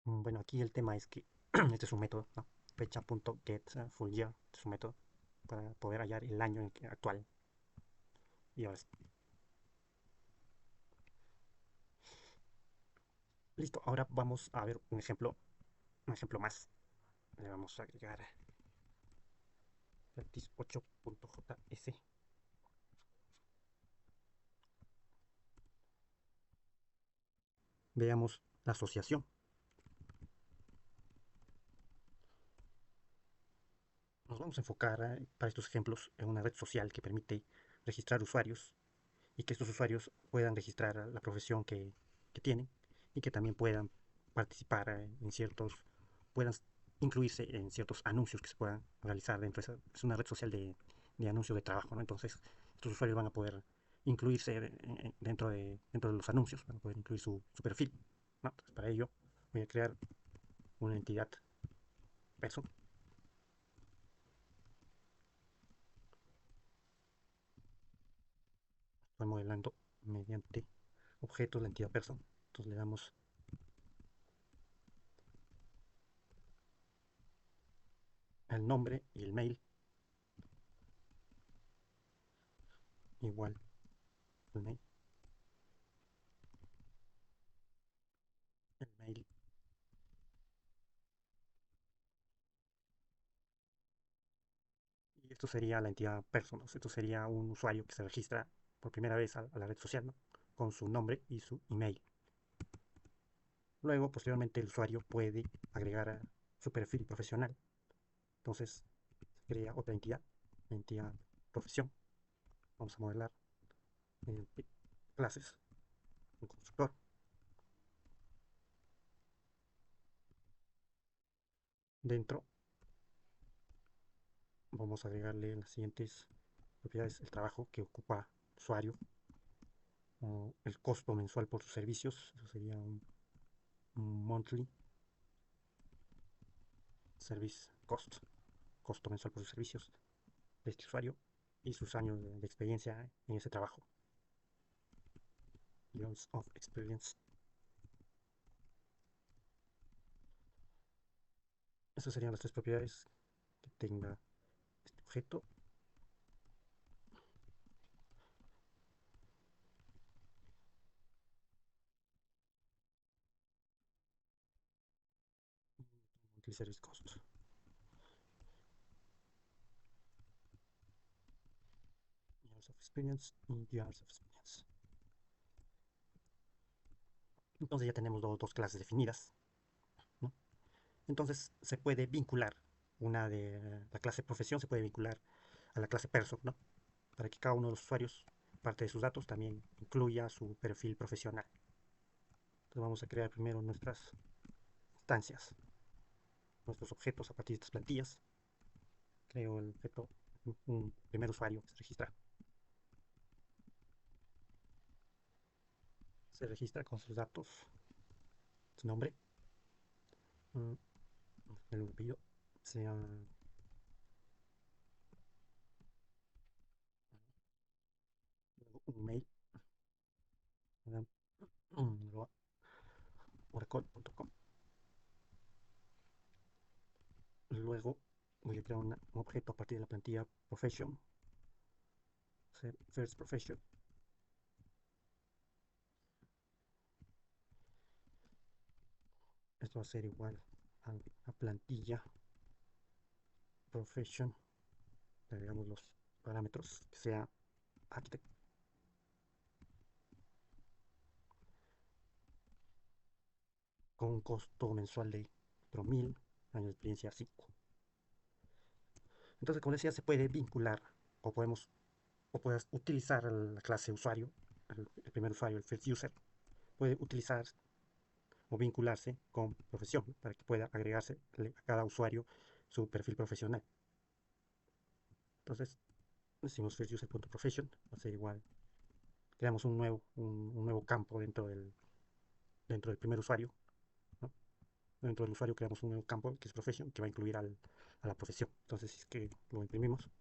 Bueno, aquí el tema es que este es un método, ¿no? Fecha.get full year, este es un método para poder hallar el año actual. Y ahora sí. Listo, ahora vamos a ver un ejemplo más. Le vamos a agregar practice8.js. Veamos la asociación. Nos vamos a enfocar para estos ejemplos en una red social que permite registrar usuarios y que estos usuarios puedan registrar la profesión que tienen y que también puedan participar puedan incluirse en ciertos anuncios que se puedan realizar dentro de esa. Es una red social de anuncios de trabajo, ¿no? Entonces, estos usuarios van a poder incluirse dentro de los anuncios, van a poder incluir su perfil, ¿no? Entonces, para ello voy a crear una entidad person. Estoy modelando mediante objetos, la entidad person. Entonces le damos el nombre y el mail igual el mail, el mail. Y esto sería la entidad person. Esto sería un usuario que se registra por primera vez a la red social, ¿no? Con su nombre y su email. Luego, posteriormente, el usuario puede agregar a su perfil profesional. Entonces, se crea otra entidad, la entidad profesión. Vamos a modelar clases, un constructor. Dentro vamos a agregarle las siguientes propiedades: el trabajo que ocupa el usuario, o el costo mensual por sus servicios. Eso sería un monthly service cost, costo mensual por sus servicios de este usuario y sus años de experiencia en ese trabajo. Years of experience. Esas serían las tres propiedades que tenga este objeto. Monthly service cost. Years of experience y years of experience. Entonces ya tenemos dos clases definidas, ¿no? Entonces se puede vincular una de la clase profesión, se puede vincular a la clase person, ¿no? Para que cada uno de los usuarios, parte de sus datos, también incluya su perfil profesional. Entonces vamos a crear primero nuestras instancias, nuestros objetos a partir de estas plantillas. Creo el objeto, un primer usuario que se registra con sus datos, su nombre, el apellido, sea un mail, oracle.com. Luego voy a crear un objeto a partir de la plantilla profession, first profession. Esto va a ser igual a la plantilla profession. Le agregamos los parámetros, que sea architect, con un costo mensual de 4.000, años de experiencia 5. Entonces, como decía, se puede vincular o puedes utilizar la clase usuario, el primer usuario, el first user, puede utilizar o vincularse con profesión, ¿no? Para que pueda agregarse a cada usuario su perfil profesional. Entonces, decimos firstuser.profession, va a ser igual. Creamos un nuevo campo dentro del primer usuario, ¿no? Dentro del usuario creamos un nuevo campo que es profession, que va a incluir a la profesión. Entonces, si es que lo imprimimos,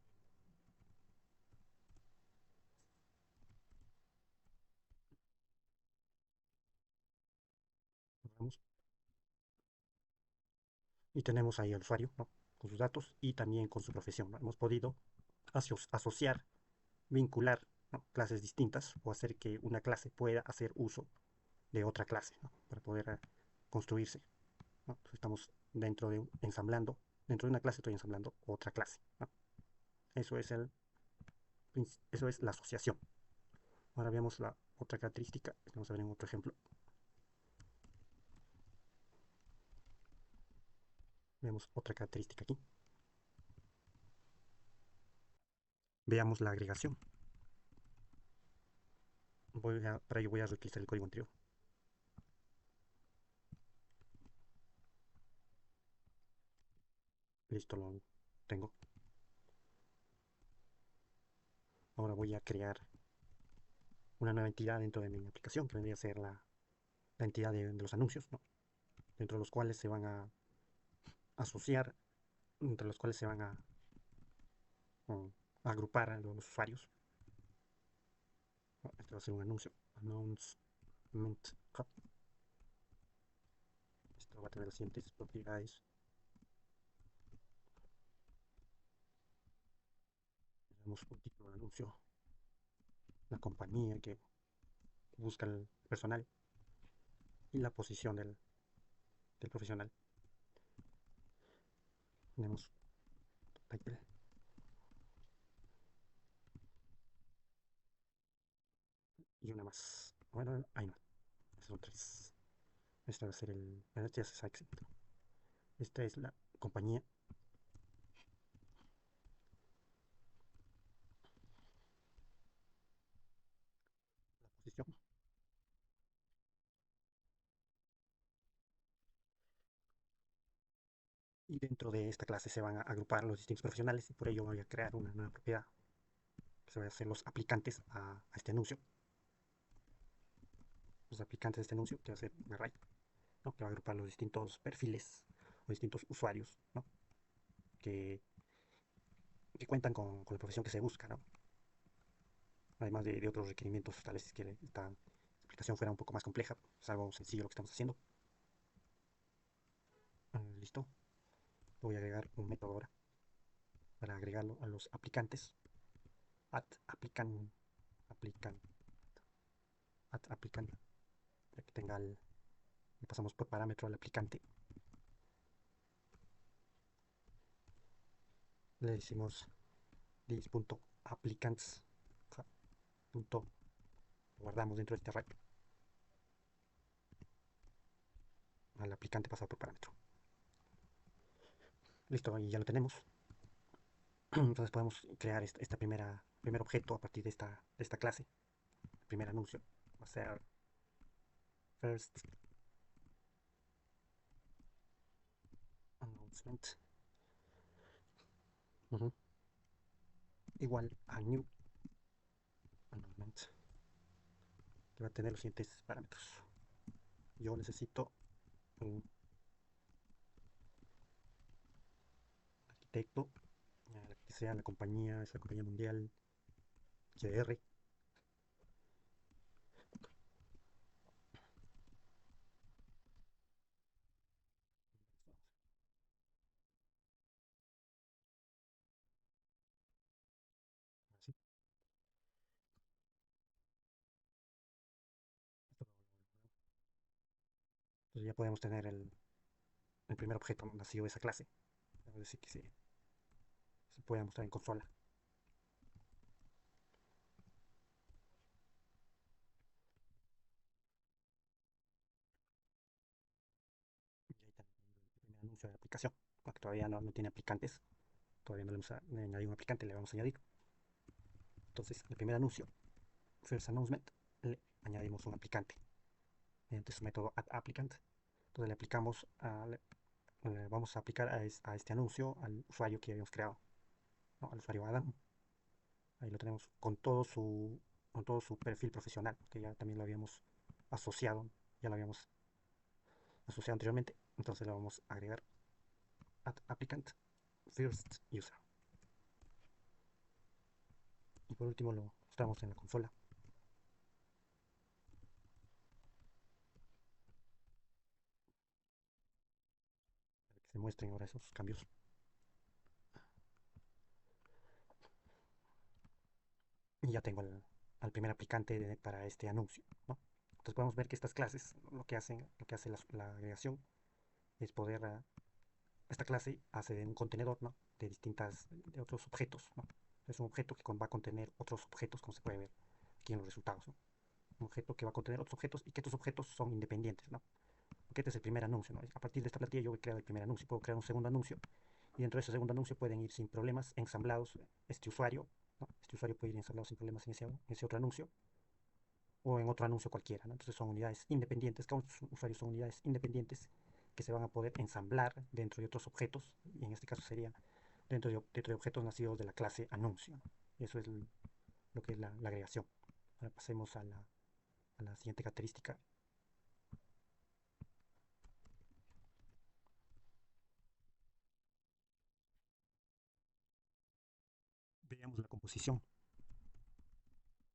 y tenemos ahí al usuario, ¿no? Con sus datos y también con su profesión, ¿no? Hemos podido asociar, vincular, ¿no? Clases distintas o hacer que una clase pueda hacer uso de otra clase, ¿no? Para poder construirse, ¿no? Entonces estamos ensamblando, dentro de una clase estoy ensamblando otra clase, ¿no? Eso es, eso es la asociación. Ahora veamos la otra característica, vamos a ver en otro ejemplo. Vemos otra característica aquí. Veamos la agregación. Para ello voy a reutilizar el código anterior. Listo, lo tengo. Ahora voy a crear una nueva entidad dentro de mi aplicación, que vendría a ser la entidad de los anuncios, ¿no? Dentro de los cuales se van a asociar, entre los cuales se van a agrupar a los usuarios. Este va a ser un anuncio. Announce. Ment, ja. Esto va a tener las siguientes propiedades. Tenemos un título de anuncio, la compañía que busca el personal y la posición del profesional. Tenemos title y una más. Bueno, ahí no. Esas son tres. Este va a ser este ya se sabe. Esta es la compañía, la posición. Y dentro de esta clase se van a agrupar los distintos profesionales y por ello voy a crear una nueva propiedad que se va a hacer los aplicantes a este anuncio. Los aplicantes de este anuncio que va a ser un array, ¿no? Que va a agrupar los distintos perfiles o distintos usuarios, ¿no? que, que cuentan con la profesión que se busca, ¿no? Además de otros requerimientos, tal vez que esta explicación fuera un poco más compleja. Es algo sencillo lo que estamos haciendo. Listo. Voy a agregar un método ahora para agregarlo a los aplicantes. Add applicant, applicant, add applicant, para que tenga le pasamos por parámetro al aplicante. Le decimos this.applicants. Punto, guardamos dentro de este array al aplicante pasado por parámetro. Listo, y ya lo tenemos. Entonces podemos crear esta primer objeto a partir de esta clase. El primer anuncio va a ser first announcement igual a new announcement, que va a tener los siguientes parámetros. Yo necesito un arquitecto, que sea la compañía, es la compañía mundial GR. Así. Entonces ya podemos tener el primer objeto nacido de esa clase. Es decir, que se puede mostrar en consola. Y ahí tenemos el primer anuncio de la aplicación, porque todavía no tiene aplicantes. Todavía no le hemos añadido un aplicante, le vamos a añadir. Entonces, el primer anuncio, first announcement, le añadimos un aplicante mediante su método add_applicant. Entonces le aplicamos, vamos a aplicar a este anuncio al usuario que habíamos creado, ¿no? Al usuario Adam. Ahí lo tenemos con todo su perfil profesional, que ya también lo habíamos asociado, ya lo habíamos asociado anteriormente. Entonces le vamos a agregar add_applicant first user. Y por último lo mostramos en la consola para que se muestren ahora esos cambios. Y ya tengo al primer aplicante para este anuncio, ¿no? Entonces podemos ver que estas clases lo que hace la agregación es poder, esta clase hace de un contenedor, ¿no? De otros objetos, ¿no? Es un objeto que va a contener otros objetos, como se puede ver aquí en los resultados, ¿no? Un objeto que va a contener otros objetos y que estos objetos son independientes, ¿no? Porque este es el primer anuncio, ¿no? A partir de esta plantilla yo voy a crear el primer anuncio, puedo crear un segundo anuncio y dentro de ese segundo anuncio pueden ir sin problemas ensamblados este usuario, ¿no? Este usuario puede ir ensamblado sin problemas en ese otro anuncio o en otro anuncio cualquiera, ¿no? Entonces son unidades independientes, cada usuario son unidades independientes que se van a poder ensamblar dentro de otros objetos, y en este caso sería dentro de objetos nacidos de la clase anuncio, ¿no? Eso es lo que es la agregación. Ahora pasemos a la siguiente característica. Veamos la composición.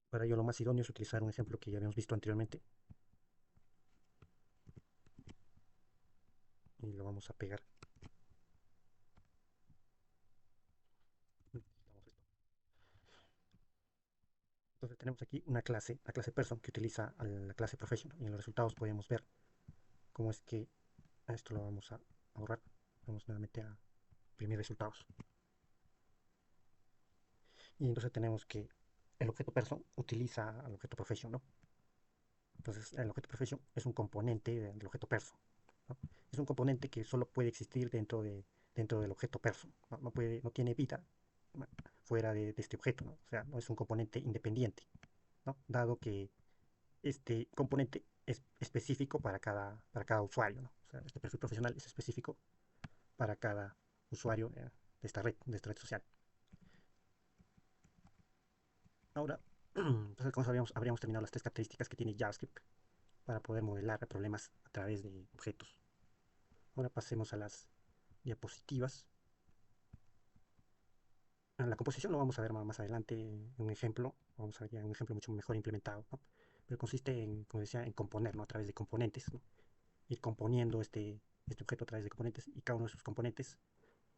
Para ello lo más idóneo es utilizar un ejemplo que ya habíamos visto anteriormente, y lo vamos a pegar. Necesitamos esto. Entonces tenemos aquí una clase, la clase person, que utiliza a la clase professional, y en los resultados podemos ver cómo es que esto lo vamos a ahorrar. Vamos nuevamente a imprimir resultados. Y entonces tenemos que el objeto person utiliza al objeto profession, ¿no? Entonces el objeto profession es un componente del objeto person, ¿no? Es un componente que solo puede existir dentro del objeto person, ¿no? No tiene vida fuera de este objeto, ¿no? O sea, no es un componente independiente, ¿no? Dado que este componente es específico para cada usuario, ¿no? O sea, este perfil profesional es específico para cada usuario de esta red social. Ahora, entonces, como habríamos terminado las tres características que tiene JavaScript para poder modelar problemas a través de objetos. Ahora pasemos a las diapositivas. En la composición lo vamos a ver más adelante en un ejemplo. Vamos a ver ya un ejemplo mucho mejor implementado, ¿no? Pero consiste en, como decía, en componer, ¿no? A través de componentes, ¿no? Ir componiendo este objeto a través de componentes, y cada uno de sus componentes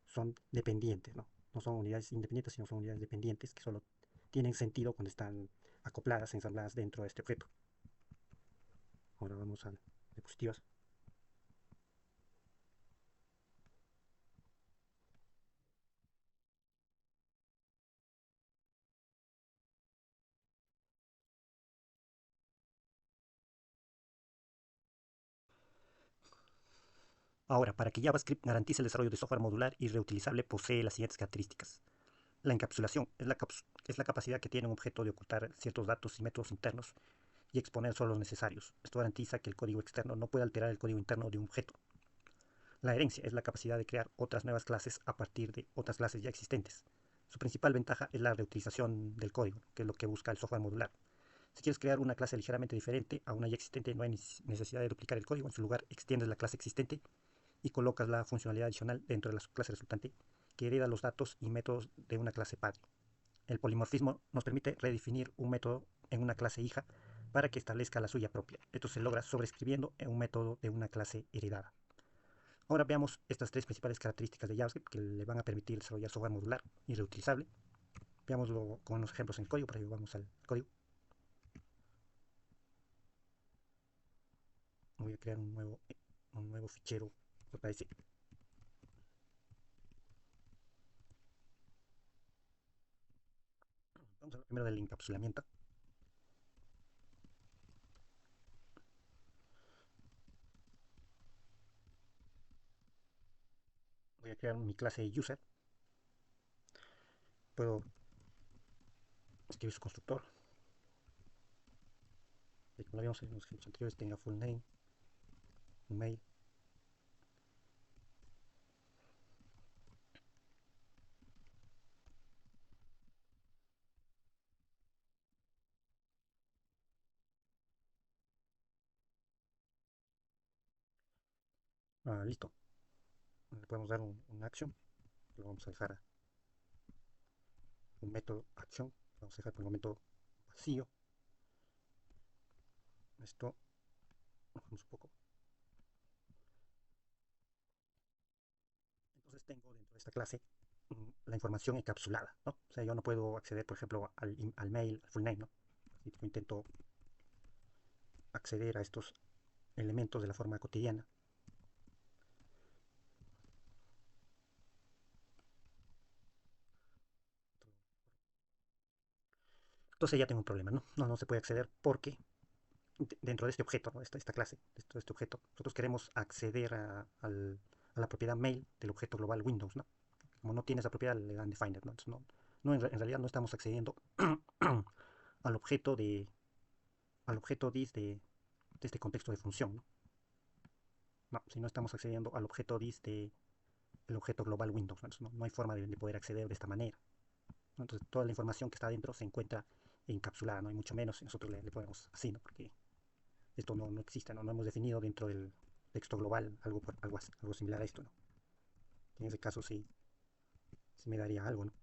son dependientes, ¿no? No son unidades independientes, sino son unidades dependientes que solo tienen sentido cuando están acopladas, ensambladas dentro de este objeto. Ahora vamos a diapositivas. Ahora, para que JavaScript garantice el desarrollo de software modular y reutilizable, posee las siguientes características. La encapsulación es la capacidad que tiene un objeto de ocultar ciertos datos y métodos internos y exponer solo los necesarios. Esto garantiza que el código externo no puede alterar el código interno de un objeto. La herencia es la capacidad de crear otras nuevas clases a partir de otras clases ya existentes. Su principal ventaja es la reutilización del código, que es lo que busca el software modular. Si quieres crear una clase ligeramente diferente a una ya existente, no hay necesidad de duplicar el código. En su lugar, extiendes la clase existente y colocas la funcionalidad adicional dentro de la subclase resultante, que hereda los datos y métodos de una clase padre. El polimorfismo nos permite redefinir un método en una clase hija para que establezca la suya propia. Esto se logra sobreescribiendo en un método de una clase heredada. Ahora veamos estas tres principales características de JavaScript que le van a permitir desarrollar software modular y reutilizable. Veámoslo con unos ejemplos en código. Para ello vamos al código. Voy a crear un nuevo fichero. Aparece. Vamos a hablar primero del encapsulamiento. Voy a crear mi clase user. Puedo escribir su constructor. Y como lo vimos en los ejemplos anteriores, tenga full name, un mail. Listo. Le podemos dar un action. Lo vamos a dejar un método acción. Lo vamos a dejar por el momento vacío. Esto, bajamos un poco. Entonces tengo dentro de esta clase la información encapsulada, ¿no? O sea, yo no puedo acceder, por ejemplo, al mail, al full name, ¿no? Si yo intento acceder a estos elementos de la forma cotidiana. Entonces ya tengo un problema, ¿no? No se puede acceder porque dentro de este objeto, ¿no? Esta clase, dentro de este objeto, nosotros queremos acceder a la propiedad mail del objeto global Windows, ¿no? Como no tiene esa propiedad, le dan defined, ¿no? Entonces, en realidad no estamos accediendo al objeto al objeto dis de este contexto de función, ¿no? No, si no estamos accediendo al objeto dis del objeto global Windows, ¿no? Entonces, no hay forma de poder acceder de esta manera, ¿no? Entonces toda la información que está dentro se encuentra encapsulada, ¿no? Y mucho menos si nosotros le ponemos así, ¿no? Porque esto no existe, ¿no? No hemos definido dentro del texto global algo similar a esto, ¿no? En ese caso sí me daría algo, ¿no?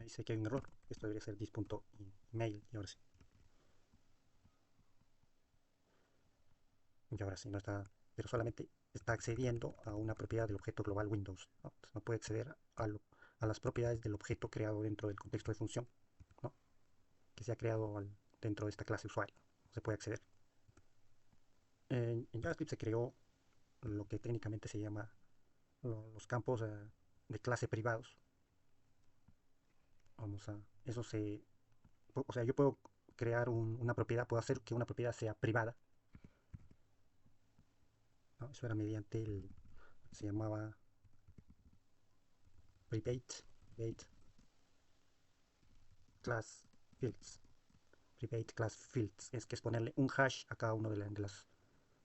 dice que hay un error. Esto debería ser this.email y ahora sí. Y ahora sí, no está, pero solamente está accediendo a una propiedad del objeto global Windows, ¿no? Entonces no puede acceder a las propiedades del objeto creado dentro del contexto de función, ¿no? Que se ha creado dentro de esta clase usuario. No se puede acceder. En JavaScript se creó lo que técnicamente se llama los campos de clase privados. Vamos a, eso se, o sea, yo puedo crear una propiedad, puedo hacer que una propiedad sea privada, ¿no? Eso era mediante se llamaba private class fields. Private class fields es que es ponerle un hash a cada una de las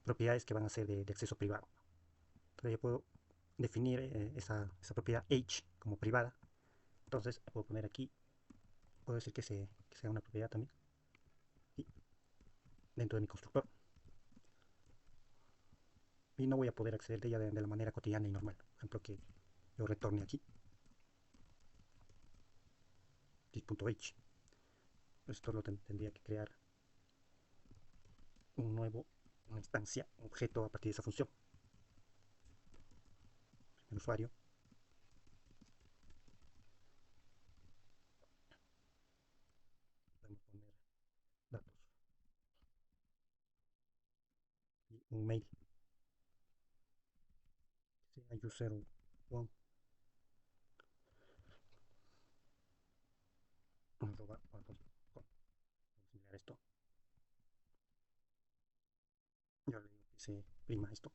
propiedades que van a ser de acceso privado. Entonces yo puedo definir esa propiedad h como privada. Entonces puedo poner aquí, puedo decir que sea una propiedad también. Y dentro de mi constructor. Y no voy a poder acceder de ella de la manera cotidiana y normal. Por ejemplo, que yo retorne aquí. This.h. Esto lo tendría que crear una instancia, un objeto a partir de esa función. El usuario. Podemos poner datos. Y un mail. Sea user one arroba com. Similar esto. Yo le digo que se prima esto.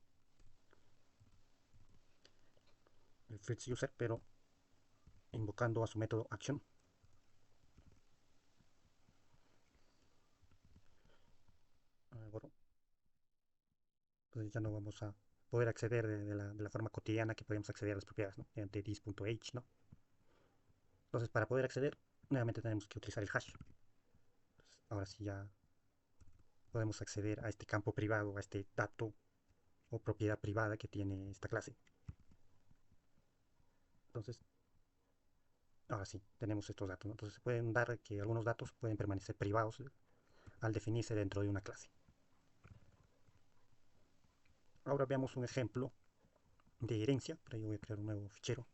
El first user, pero invocando a su método action. Bueno, entonces ya no vamos a poder acceder de la forma cotidiana que podemos acceder a las propiedades, ¿no? Mediante this.h, ¿no? Entonces, para poder acceder, nuevamente tenemos que utilizar el hash. Entonces, ahora sí ya podemos acceder a este campo privado, a este dato o propiedad privada que tiene esta clase. Entonces, ahora sí, tenemos estos datos, ¿no? Entonces, se pueden dar que algunos datos pueden permanecer privados al definirse dentro de una clase. Ahora veamos un ejemplo de herencia. Para ello voy a crear un nuevo fichero.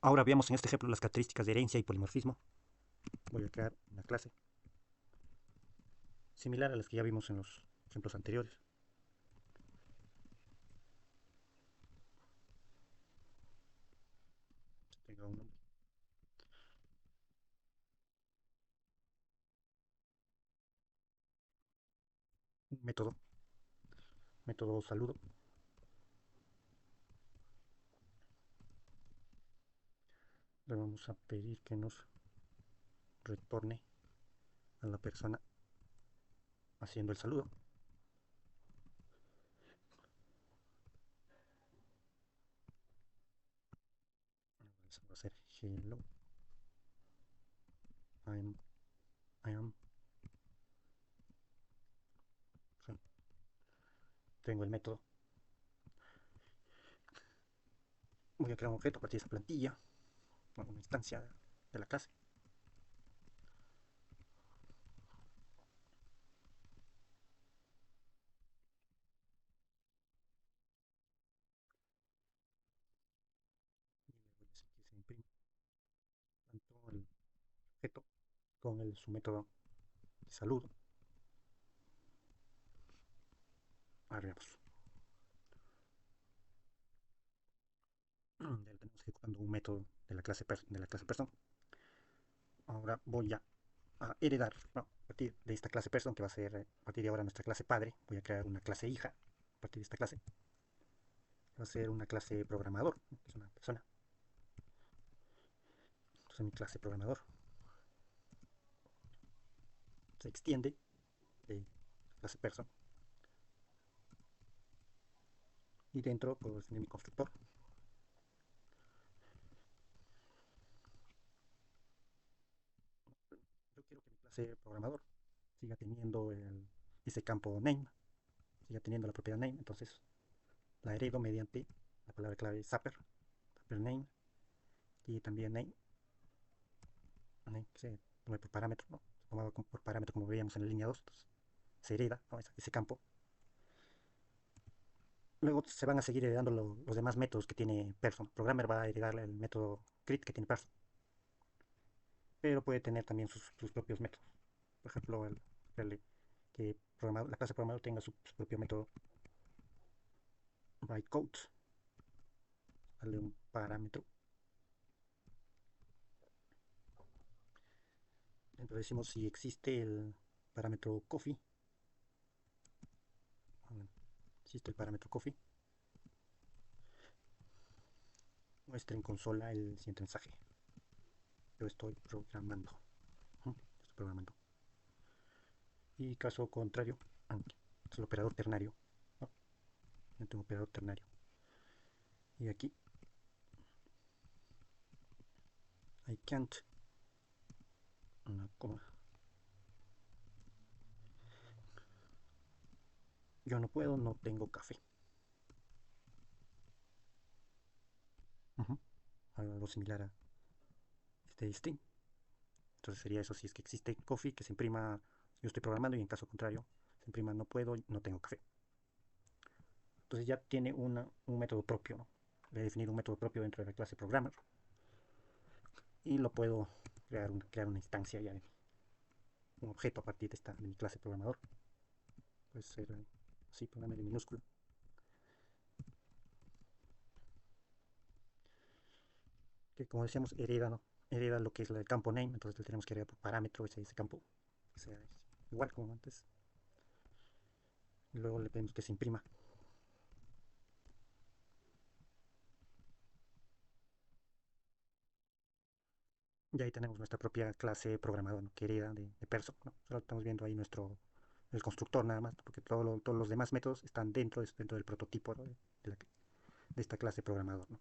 Ahora veamos en este ejemplo las características de herencia y polimorfismo. Voy a crear una clase similar a las que ya vimos en los ejemplos anteriores. Tenga un nombre, un método saludo. Le vamos a pedir que nos retorne a la persona haciendo el saludo. Vamos a hacer hello, I am. Tengo el método. Voy a crear un objeto a partir de esa plantilla, una instancia de la clase. Y le voy a decir que se imprime tanto el objeto con su método de saludo. Ahora veamos. Ya lo tenemos ejecutando un método de la clase person. Ahora voy a heredar, ¿no? A partir de esta clase person, que va a ser a partir de ahora nuestra clase padre. Voy a crear una clase hija a partir de esta clase. Va a ser una clase programador, ¿no? Que es una persona. Entonces mi clase programador se extiende de clase person y dentro puedo definir mi constructor. Yo quiero que mi clase ser programador siga teniendo ese campo name, siga teniendo la propiedad name. Entonces la heredo mediante la palabra clave zapper, zapper name, y también name que se tome por parámetro, ¿no? Se tomaba por parámetro como veíamos en la línea 2. Entonces se hereda, ¿no? ese campo. Luego se van a seguir heredando los demás métodos que tiene Person. Programmer va a heredar el método create que tiene Person, pero puede tener también sus propios métodos. Por ejemplo, que la clase programador tenga su propio método write code, darle un parámetro. Entonces decimos si existe el parámetro coffee. Bueno, existe el parámetro coffee. Muestra en consola el siguiente mensaje. Yo estoy programando. Estoy programando. Y caso contrario, es el operador ternario. ¿No? Yo tengo operador ternario. Y aquí I can't, una coma. Yo no puedo, no tengo café. Algo similar a este string. Entonces sería eso si es que existe coffee, que se imprima yo estoy programando, y en caso contrario se imprima no puedo, no tengo café. Entonces ya tiene un método propio, ¿no? Voy a definir un método propio dentro de la clase programmer y lo puedo crear una instancia ya de un objeto a partir de mi clase programador. Puede ser así, programmer en minúscula. Que como decíamos, hereda, ¿no? Hereda lo que es el campo name, entonces le tenemos que heredar por parámetro ese campo, que sea igual como antes. Y luego le pedimos que se imprima. Y ahí tenemos nuestra propia clase programadora, ¿no? Que hereda de perso, ¿no? Solo estamos viendo ahí el constructor nada más, porque todos los demás métodos están dentro del prototipo, ¿no? De esta clase programador, ¿no?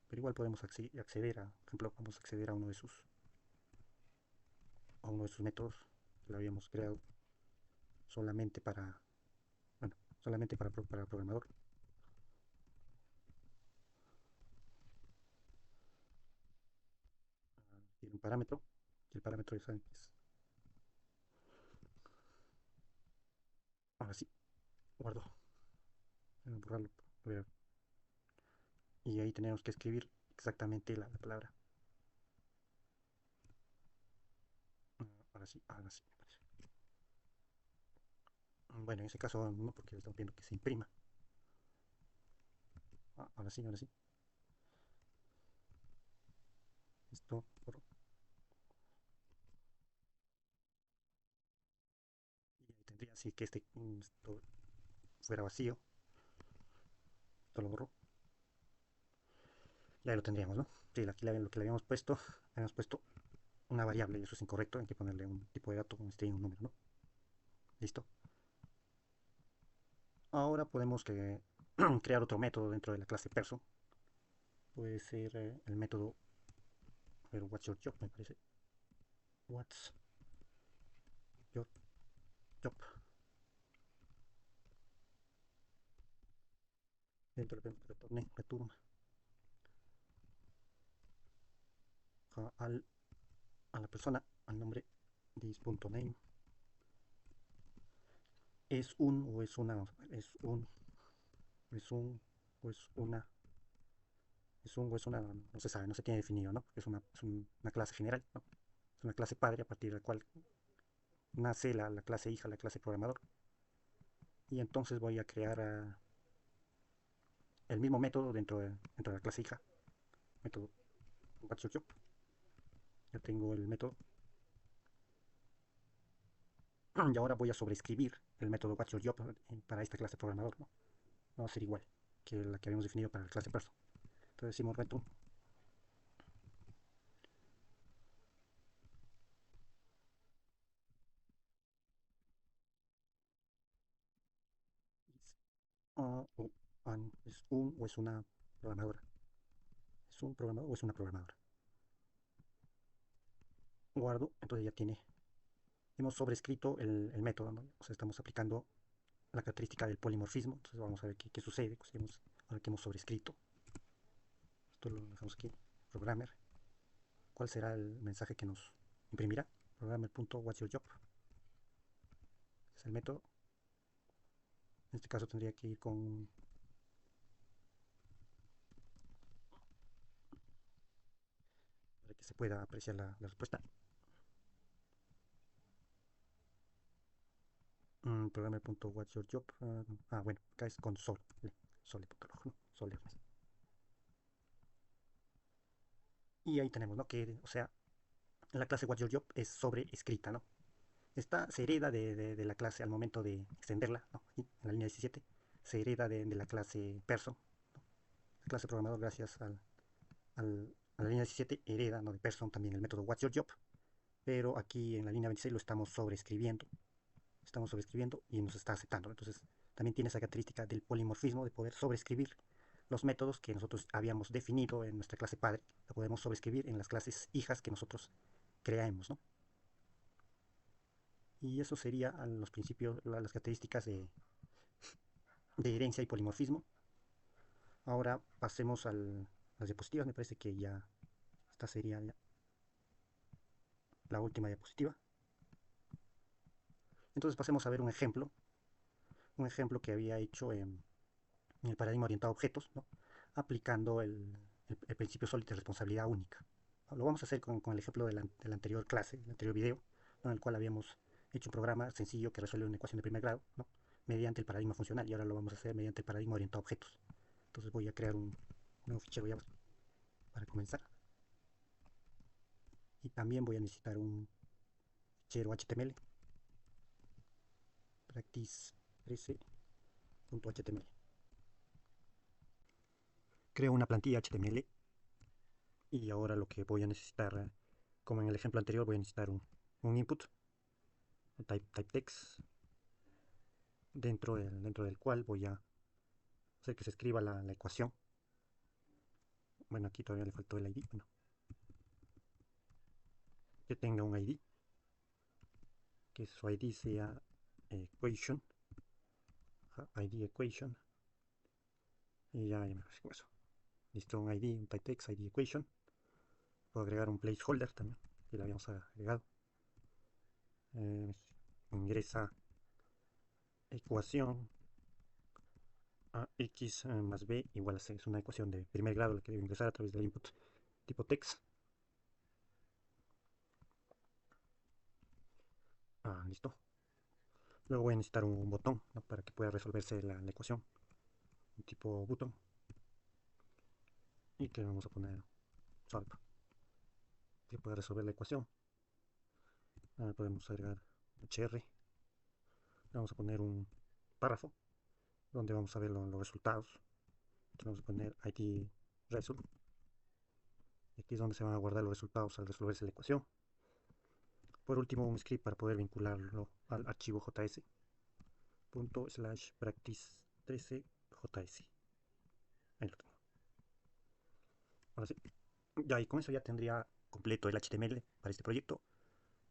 Pero igual podemos acceder por ejemplo, vamos a acceder a uno de sus métodos que lo habíamos creado solamente para, bueno, solamente para programador. Tiene un parámetro, y el parámetro es, ahora sí, guardo, borrarlo, y ahí tenemos que escribir exactamente la palabra. Ahora sí, me parece. Bueno, en ese caso no, porque estamos viendo que se imprima. Ahora sí, ahora sí. Esto, y ahí tendría, si que esto fuera vacío, esto lo borro, y ahí lo tendríamos, ¿no? Sí, aquí lo que le habíamos puesto una variable, y eso es incorrecto, hay que ponerle un tipo de dato, un string, un número, ¿no? Listo. Ahora podemos crear otro método dentro de la clase perso. Puede ser el método, a ver, what's your job, me parece. What's your job. Dentro del return a la persona, al nombre this.name. Es un o es una, es un o es una, es un o es una, no se sabe, no se tiene definido, ¿no? Una clase general, ¿no? Es una clase padre a partir de la cual nace la clase hija, la clase programador. Y entonces voy a crear el mismo método dentro de la clase hija, método what's your job. Ya tengo el método. Y ahora voy a sobreescribir el método what's your job para esta clase programador, ¿no? No va a ser igual que la que habíamos definido para la clase person. Entonces decimos return o es un o es una programadora. Es un programador o es una programadora. Guardo, entonces ya tiene hemos sobrescrito el método, ¿no? O sea, estamos aplicando la característica del polimorfismo. Entonces vamos a ver qué sucede pues, ahora que hemos sobrescrito. Esto lo dejamos aquí, programmer. ¿Cuál será el mensaje que nos imprimirá? Programmer.what's-your-job. Es el método. En este caso tendría que ir con para que se pueda apreciar la respuesta. Programmer.what's-your-job. Bueno, acá es con sole. Sole.log, ¿no? Sole. Y ahí tenemos, ¿no? Que, o sea, la clase What's Your Job es sobreescrita, ¿no? Esta se hereda de la clase al momento de extenderla, ¿no? Aquí, en la línea 17, se hereda de la clase person, ¿no? La clase programador, gracias a la línea 17, hereda, ¿no? De person también el método What's Your Job, pero aquí en la línea 26 lo estamos sobreescribiendo. Estamos sobreescribiendo y nos está aceptando. Entonces, también tiene esa característica del polimorfismo de poder sobreescribir los métodos que nosotros habíamos definido en nuestra clase padre. La podemos sobreescribir en las clases hijas que nosotros creamos, ¿no? Y eso sería los principios, las características de herencia y polimorfismo. Ahora pasemos a las diapositivas. Me parece que ya esta sería la última diapositiva. Entonces pasemos a ver un ejemplo que había hecho en el paradigma orientado a objetos, ¿no? Aplicando el principio sólido de responsabilidad única. Lo vamos a hacer con el ejemplo de la anterior clase, el anterior video, ¿no? En el cual habíamos hecho un programa sencillo que resuelve una ecuación de primer grado, ¿no? Mediante el paradigma funcional, y ahora lo vamos a hacer mediante el paradigma orientado a objetos. Entonces voy a crear un nuevo fichero ya para comenzar. Y también voy a necesitar un fichero HTML, practice13.html. Creo una plantilla HTML y ahora lo que voy a necesitar, como en el ejemplo anterior, voy a necesitar un input, un type text, dentro del cual voy a hacer que se escriba la ecuación. Bueno, aquí todavía le faltó el ID. Bueno, que tenga un ID, que su ID sea equation, ID equation, y ya me parece con eso. Listo, un ID, un type text, ID equation. Puedo agregar un placeholder también, que lo habíamos agregado. Ingresa ecuación a x más b igual a c. Es una ecuación de primer grado la que debe ingresar a través del input tipo text. Listo. Luego voy a necesitar un botón, ¿no? Para que pueda resolverse la ecuación. Un tipo button. Y que vamos a poner solve. Que pueda resolver la ecuación. Podemos agregar hr. Vamos a poner un párrafo donde vamos a ver los resultados. Entonces vamos a poner id result. Y aquí es donde se van a guardar los resultados al resolverse la ecuación. Por último, un script para poder vincularlo al archivo js. ./practice13js. Ahí lo tengo. Ahora sí. Ya, y con eso ya tendría completo el HTML para este proyecto.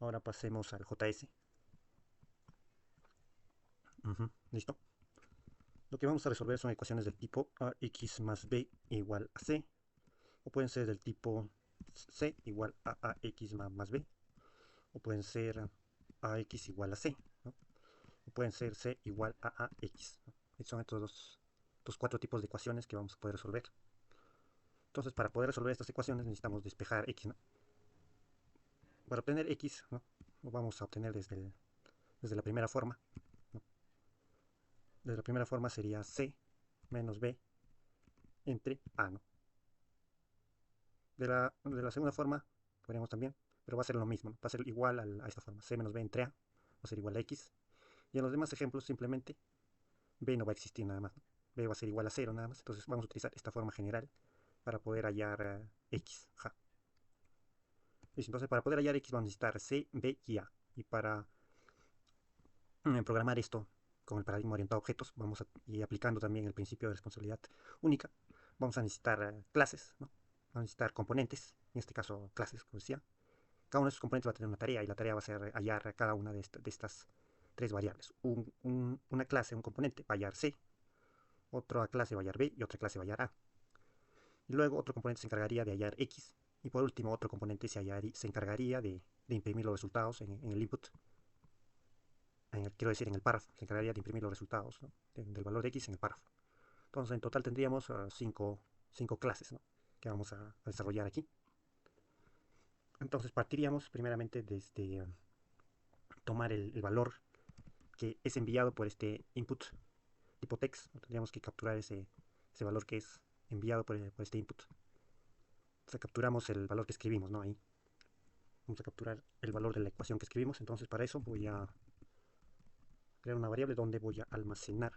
Ahora pasemos al JS. Listo. Lo que vamos a resolver son ecuaciones del tipo ax más b igual a c, o pueden ser del tipo c igual a ax más b, o pueden ser ax igual a c, ¿no? O pueden ser c igual a ax, ¿no? Son estos cuatro tipos de ecuaciones que vamos a poder resolver. Entonces, para poder resolver estas ecuaciones necesitamos despejar x, ¿no? Para obtener x, ¿no? Lo vamos a obtener desde la primera forma, ¿no? Desde la primera forma sería c menos b entre a, ¿no? De la segunda forma podríamos también, pero va a ser lo mismo, ¿no? Va a ser igual a esta forma, c menos b entre a, va a ser igual a x. Y en los demás ejemplos simplemente b no va a existir nada más, ¿no? B va a ser igual a 0 nada más. Entonces vamos a utilizar esta forma general para poder hallar x. Entonces para poder hallar x vamos a necesitar c, b y a. Y para programar esto con el paradigma orientado a objetos, y aplicando también el principio de responsabilidad única, vamos a necesitar clases, ¿no? Vamos a necesitar componentes, en este caso clases, como decía, Cada uno de estos componentes va a tener una tarea y la tarea va a ser hallar cada una de estas tres variables. Una clase, un componente, va a hallar C, otra clase va a hallar B y otra clase va a hallar A. Y luego otro componente se encargaría de hallar X. Y por último otro componente se encargaría de imprimir los resultados en el input. Quiero decir, en el párrafo. Se encargaría de imprimir los resultados, ¿no?, del valor de X en el párrafo. Entonces en total tendríamos cinco clases, ¿no?, que vamos a desarrollar aquí. Entonces partiríamos primeramente desde tomar el valor que es enviado por este input tipo text. Tendríamos que capturar ese valor que es enviado por este input. Entonces capturamos el valor que escribimos, ¿no? Ahí vamos a capturar el valor de la ecuación que escribimos. Entonces para eso voy a crear una variable donde voy a almacenar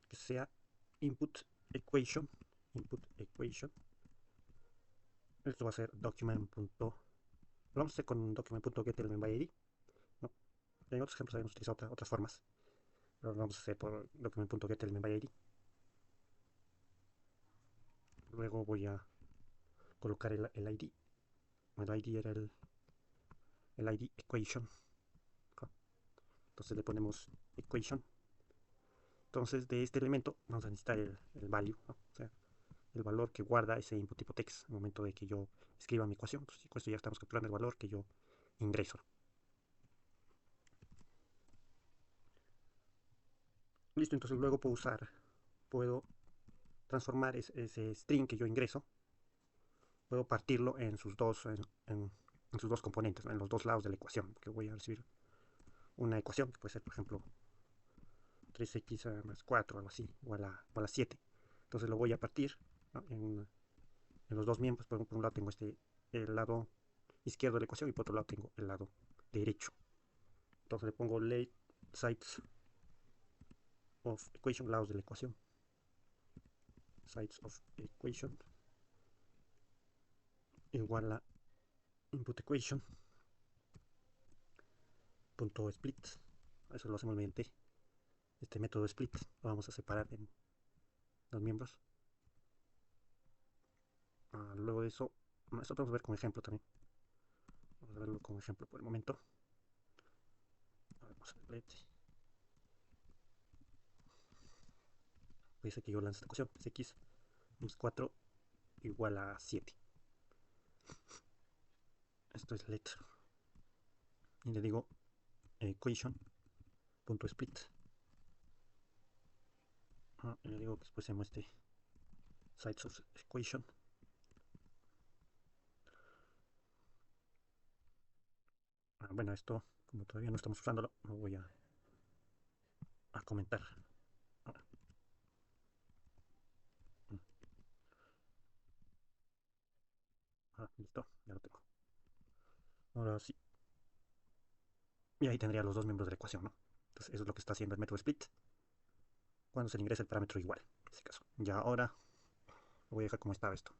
que sea input equation. Esto va a ser document. Lo vamos a hacer con document.getElementById, ¿no? En otros ejemplos habíamos utilizado otras formas, pero lo vamos a hacer por document.getElementById. Luego voy a colocar el ID. El ID era el ID equation. Entonces le ponemos equation. Entonces de este elemento vamos a necesitar el value, ¿no? O sea, el valor que guarda ese input tipo text al momento de que yo escriba mi ecuación. Entonces con esto ya estamos capturando el valor que yo ingreso. Listo, entonces luego puedo transformar ese string que yo ingreso, puedo partirlo en sus dos componentes, ¿no?, en los dos lados de la ecuación, porque voy a recibir una ecuación que puede ser, por ejemplo, 3x más 4, algo así, igual a 7. Entonces lo voy a partir, ¿no?, en los dos miembros. Por un lado tengo el lado izquierdo de la ecuación y por otro lado tengo el lado derecho. Entonces le pongo left sides of equation, lados de la ecuación, sides of equation igual a input equation punto split. Eso lo hacemos mediante este método split. Lo vamos a separar en los miembros. Luego de eso, esto vamos a ver con ejemplo también. Vamos a verlo con ejemplo por el momento. Vamos a ver, puede ser que yo lance esta ecuación, x más 4 igual a 7. Esto es let. Y le digo equation.split. Y le digo que después se muestre sides of equation. Bueno, esto, como todavía no estamos usándolo, lo voy a comentar. Listo, ya lo tengo. Ahora sí. Y ahí tendría los dos miembros de la ecuación, ¿no? Entonces eso es lo que está haciendo el método split cuando se le ingresa el parámetro igual, en este caso. Ya ahora lo voy a dejar como estaba esto.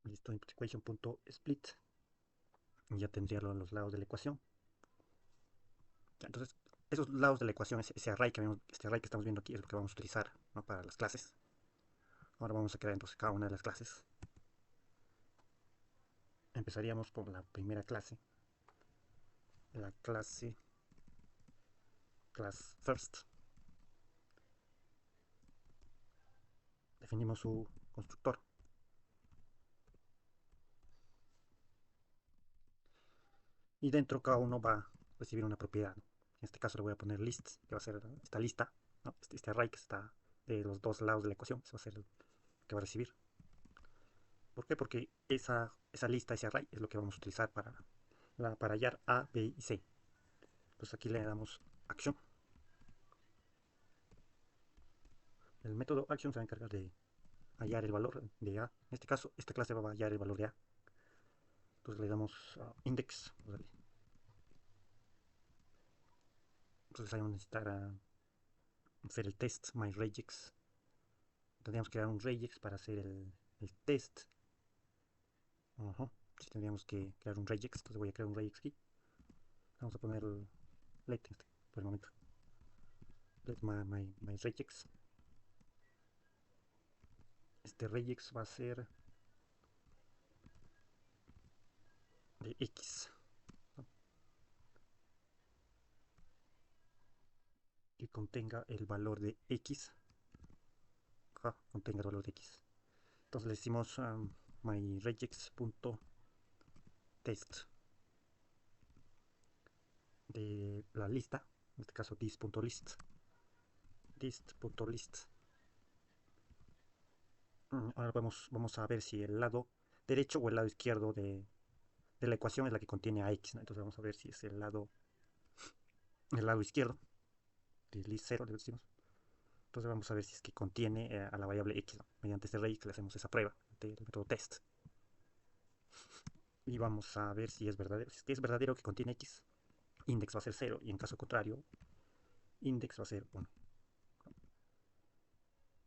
Listo, input equation.split. Y ya tendría los lados de la ecuación. Entonces, esos lados de la ecuación, ese array que estamos viendo aquí, es lo que vamos a utilizar, ¿no?, para las clases. Ahora vamos a crear entonces cada una de las clases. Empezaríamos por la primera clase, la clase class first. Definimos su constructor. Y dentro cada uno va a recibir una propiedad, ¿no? En este caso le voy a poner list, que va a ser esta lista, ¿no?, este array que está de los dos lados de la ecuación. Eso va a ser el que va a recibir. ¿Por qué? Porque esa lista, ese array, es lo que vamos a utilizar para hallar A, B y C. Entonces aquí le damos action. El método action se va a encargar de hallar el valor de A. En este caso, esta clase va a hallar el valor de A. Entonces le damos index. Entonces ahí vamos a necesitar hacer el test myRegex. Tendríamos que crear un regex para hacer el test. Sí, tendríamos que crear un regex. Entonces voy a crear un regex aquí. Vamos a poner let por el momento. my regex. Este regex va a ser de x, ¿no? Que contenga el valor de x, contenga el valor de x. Entonces le decimos myregex.test de la lista, en este caso this.list. Ahora vamos a ver si el lado derecho o el lado izquierdo de la ecuación es la que contiene a x, ¿no? Entonces vamos a ver si es el lado izquierdo, de list 0 le decimos. Entonces vamos a ver si es que contiene a la variable x, ¿no? Mediante este regex le hacemos esa prueba del método test. Y vamos a ver si es verdadero. Si es que es verdadero que contiene x, index va a ser 0, y en caso contrario, index va a ser 1.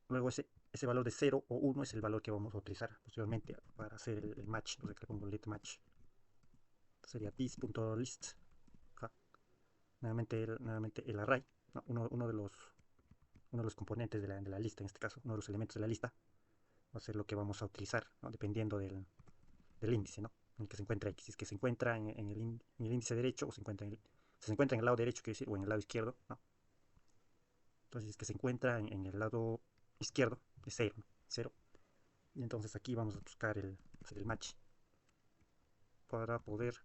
Luego ese valor de 0 o 1 es el valor que vamos a utilizar posteriormente para hacer el match. Entonces le pongo let match. Entonces sería this.list. Nuevamente el array, ¿no? uno de los componentes de la lista, en este caso, uno de los elementos de la lista, va a ser lo que vamos a utilizar, ¿no? Dependiendo del índice, ¿no? En el que se encuentra x. Si es que se encuentra en el índice derecho, o si se encuentra en el lado derecho, quiero decir, o en el lado izquierdo, ¿no? Entonces, si es que se encuentra en el lado izquierdo, es 0, ¿no? 0. Y entonces aquí vamos a buscar hacer el match. Para poder,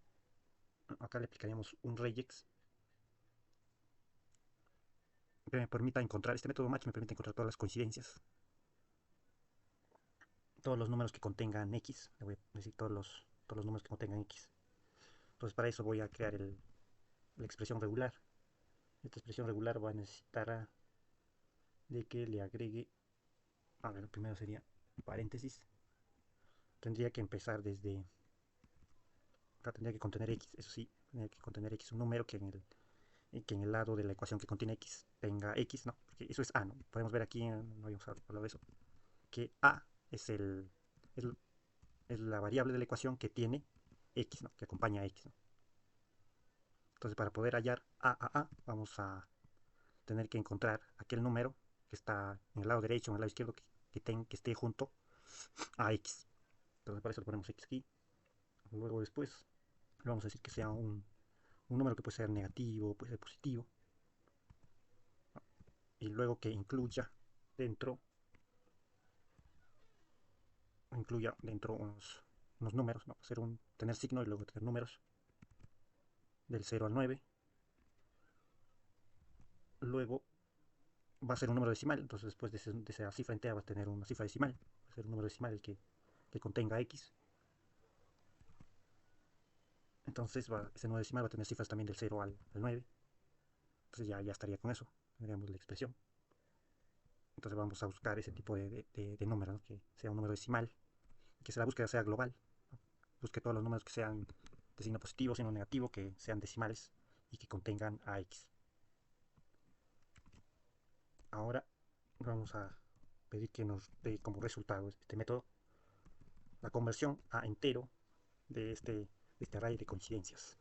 acá le aplicaríamos un regex que me permita encontrar, este método match me permite encontrar todas las coincidencias, todos los números que contengan x. Le voy a decir todos los números que contengan x. Entonces para eso voy a crear la expresión regular. Esta expresión regular va a necesitar de que le agregue, a ver, primero sería paréntesis. Tendría que empezar desde, acá tendría que contener x, eso sí, tendría que contener x, un número que en el lado de la ecuación que contiene x tenga x, ¿no? Porque eso es a, ¿no? Podemos ver aquí, no habíamos hablado de eso, que a es es la variable de la ecuación que tiene x, ¿no? Que acompaña a x, ¿no? Entonces para poder hallar a, vamos a tener que encontrar aquel número que está en el lado derecho o en el lado izquierdo que esté junto a x. Entonces para eso le ponemos x aquí. Luego después le vamos a decir que sea un número que puede ser negativo, puede ser positivo. Y luego que incluya dentro unos números, ¿no? Tener signo y luego tener números del 0 al 9. Luego va a ser un número decimal, entonces después de esa cifra entera va a tener una cifra decimal, va a ser un número decimal el que contenga x. Entonces ese número decimal va a tener cifras también del 0 al 9. Entonces ya estaría con eso, tendríamos la expresión. Entonces vamos a buscar ese tipo de número, ¿no? Que sea un número decimal, que la búsqueda sea global, ¿no? Busque todos los números que sean de signo positivo, signo negativo, que sean decimales y que contengan a x. Ahora vamos a pedir que nos dé como resultado este método la conversión a entero de este array de coincidencias,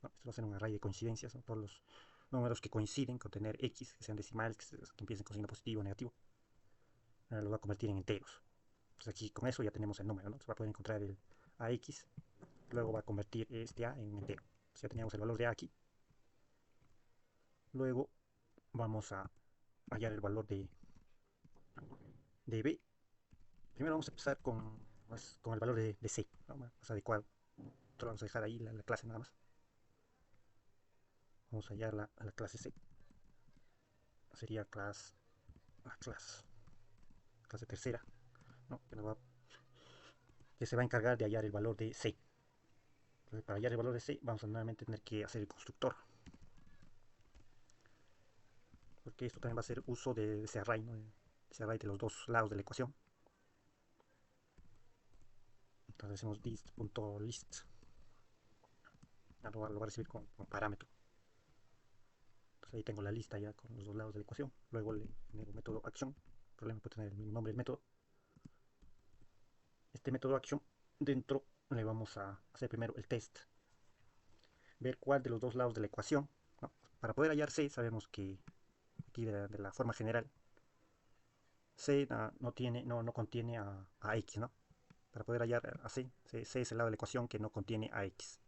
¿no? Esto va a ser un array de coincidencias, ¿no? Todos los números que coinciden con tener x, que sean decimales, que empiecen con signo positivo o negativo, los va a convertir en enteros. Pues aquí con eso ya tenemos el número, ¿no? Se va a poder encontrar el ax, luego va a convertir este a en entero. Entonces ya teníamos el valor de a aquí. Luego vamos a hallar el valor de b. Primero vamos a empezar con el valor de c, ¿no? Más adecuado. Esto lo vamos a dejar ahí la clase nada más. Vamos a hallar a la clase c. Sería clase tercera, ¿no? Que se va a encargar de hallar el valor de c. Entonces, para hallar el valor de c vamos a nuevamente tener que hacer el constructor, porque esto también va a hacer uso de ese array, ¿no? Ese array de los dos lados de la ecuación. Entonces hacemos this.list, lo va a recibir como parámetro. Entonces ahí tengo la lista ya con los dos lados de la ecuación. Luego le genero un método action, el problema puede tener el mismo nombre del método. Este método action, dentro le vamos a hacer primero el test, ver cuál de los dos lados de la ecuación, ¿no? Para poder hallar c sabemos que aquí de la forma general, C no contiene a X, ¿no? Para poder hallar a C, C es el lado de la ecuación que no contiene a X.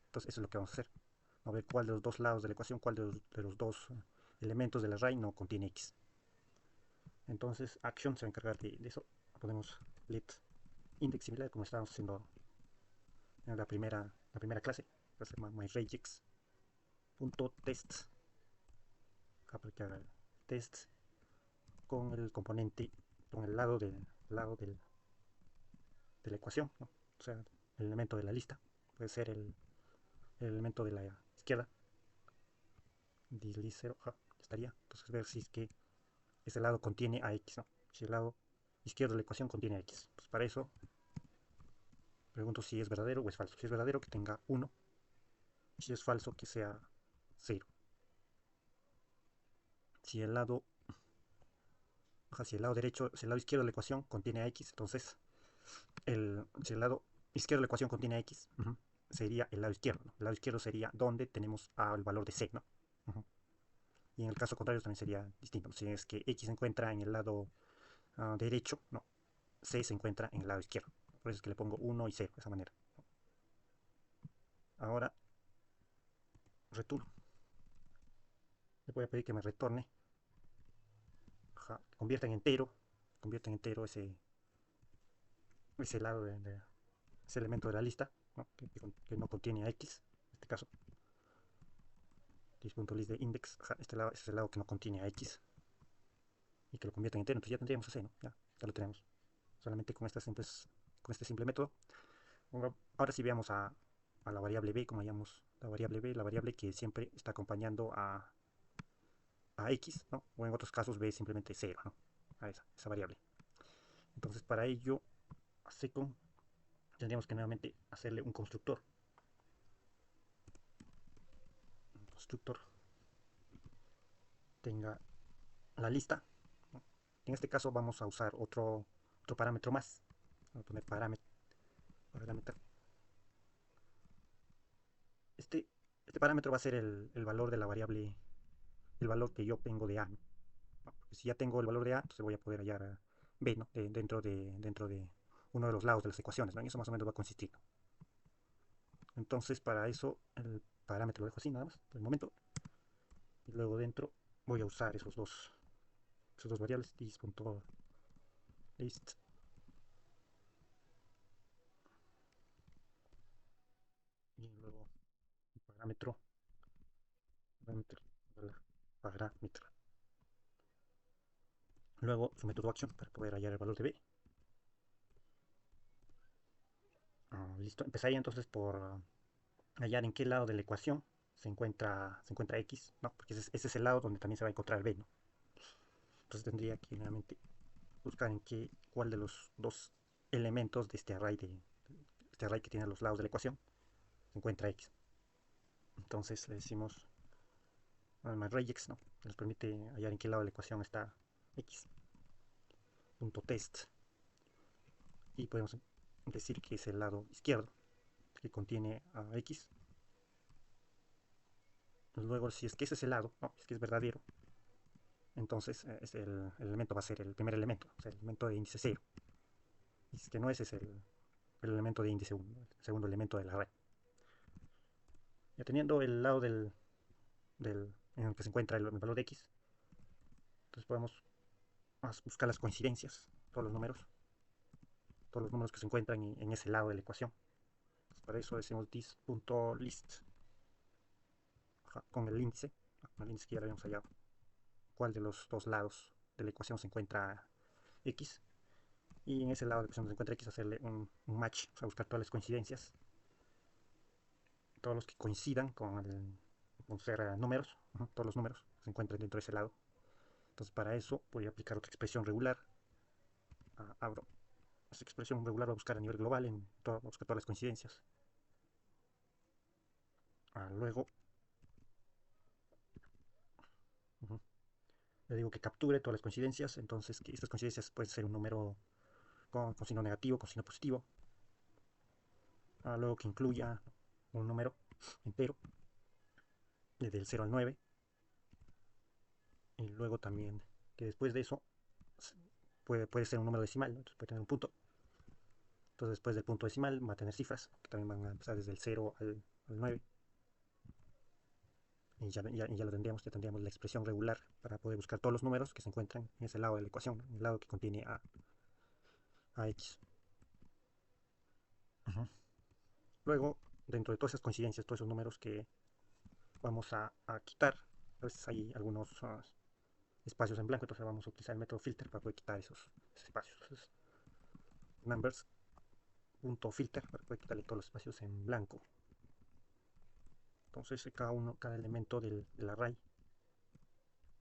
Entonces eso es lo que vamos a hacer. A ver cuál de los dos lados de la ecuación, cuál de los dos elementos del array no contiene X. Entonces action se va a encargar de eso. Ponemos let index similar como estábamos haciendo en la primera clase. Va a ser myregex.test. Acá para que haga el test con el componente, con el lado de la ecuación, ¿no? O sea, el elemento de la lista. Puede ser el elemento de la izquierda. Delete 0, estaría. Entonces ver si es que ese lado contiene a X, ¿no? Si el lado izquierdo de la ecuación contiene a X. Pues para eso pregunto si es verdadero o es falso. Si es verdadero, que tenga 1. Si es falso, que sea 0. Si el lado si el lado derecho, si el lado izquierdo de la ecuación contiene a X, entonces si el lado izquierdo de la ecuación contiene a X, sería el lado izquierdo, ¿no? El lado izquierdo sería donde tenemos el valor de C, ¿no? Y en el caso contrario también sería distinto. Si es que X se encuentra en el lado derecho, no, C se encuentra en el lado izquierdo. Por eso es que le pongo 1 y 0 de esa manera. Ahora return. Le voy a pedir que me retorne, convierta en entero ese lado ese elemento de la lista, ¿no? Que no contiene a X, en este caso. This.list de index, este es el lado que no contiene a X. Y que lo convierta en entero, entonces ya tendríamos a C, ¿no? Ya lo tenemos. Solamente con este simple método. Ahora sí veamos a la variable b, como llamamos la variable b, la variable que siempre está acompañando a X, ¿no? O en otros casos b simplemente 0, ¿no? A esa variable. Entonces para ello, a second, tendríamos que nuevamente hacerle un constructor. Un constructor tenga la lista, ¿no? En este caso vamos a usar otro parámetro más. Vamos a poner parámetro. Este parámetro va a ser el valor de la variable, el valor que yo tengo de A, ¿no? Porque si ya tengo el valor de A, entonces voy a poder hallar B, ¿no? Dentro de uno de los lados de las ecuaciones, ¿no? En eso más o menos va a consistir. Entonces para eso el parámetro lo dejo así nada más por el momento. Y luego dentro voy a usar esas dos variables, this.list y luego el parámetro. Luego su método action para poder hallar el valor de B. Listo, empezaría entonces por hallar en qué lado de la ecuación se encuentra X, ¿no? Porque ese es el lado donde también se va a encontrar B, ¿no? Entonces tendría que nuevamente buscar cuál de los dos elementos de este array que tiene a los lados de la ecuación se encuentra X. Entonces le decimos regex, ¿no? Nos permite hallar en qué lado de la ecuación está X. .test. Y podemos decir que es el lado izquierdo que contiene a X. Luego, si es que ese es el lado, no, si es que es verdadero, entonces el elemento va a ser el primer elemento, o sea, el elemento de índice 0. Y si es que no, ese es el elemento de índice 1, el segundo elemento del array. Ya teniendo el lado en el que se encuentra el valor de X, entonces podemos buscar las coincidencias, todos los números que se encuentran en ese lado de la ecuación. Entonces, para eso decimos this.list con el índice que ya lo habíamos hallado, cuál de los dos lados de la ecuación se encuentra X, y en ese lado de la ecuación se encuentra X hacerle un match, o sea, buscar todas las coincidencias, todos los que coincidan con ser números, todos los números que se encuentran dentro de ese lado. Entonces para eso voy a aplicar otra expresión regular. Abro esta expresión regular, voy a buscar a nivel global, voy a buscar todas las coincidencias. Luego le digo que capture todas las coincidencias, entonces que estas coincidencias pueden ser un número con signo negativo, con signo positivo. Luego que incluya un número entero, desde el 0 al 9. Y luego también que después de eso puede ser un número decimal, ¿no? Entonces puede tener un punto. Entonces después del punto decimal va a tener cifras, que también van a empezar desde el 0 al 9. Y ya lo tendríamos, ya tendríamos la expresión regular para poder buscar todos los números que se encuentran en ese lado de la ecuación, ¿no? En el lado que contiene a x. Uh -huh. Luego, dentro de todas esas coincidencias, todos esos números que vamos a quitar, a veces hay algunos espacios en blanco, entonces vamos a utilizar el método filter para poder quitar esos espacios. Entonces, numbers.filter para poder quitarle todos los espacios en blanco. Entonces, cada elemento del array,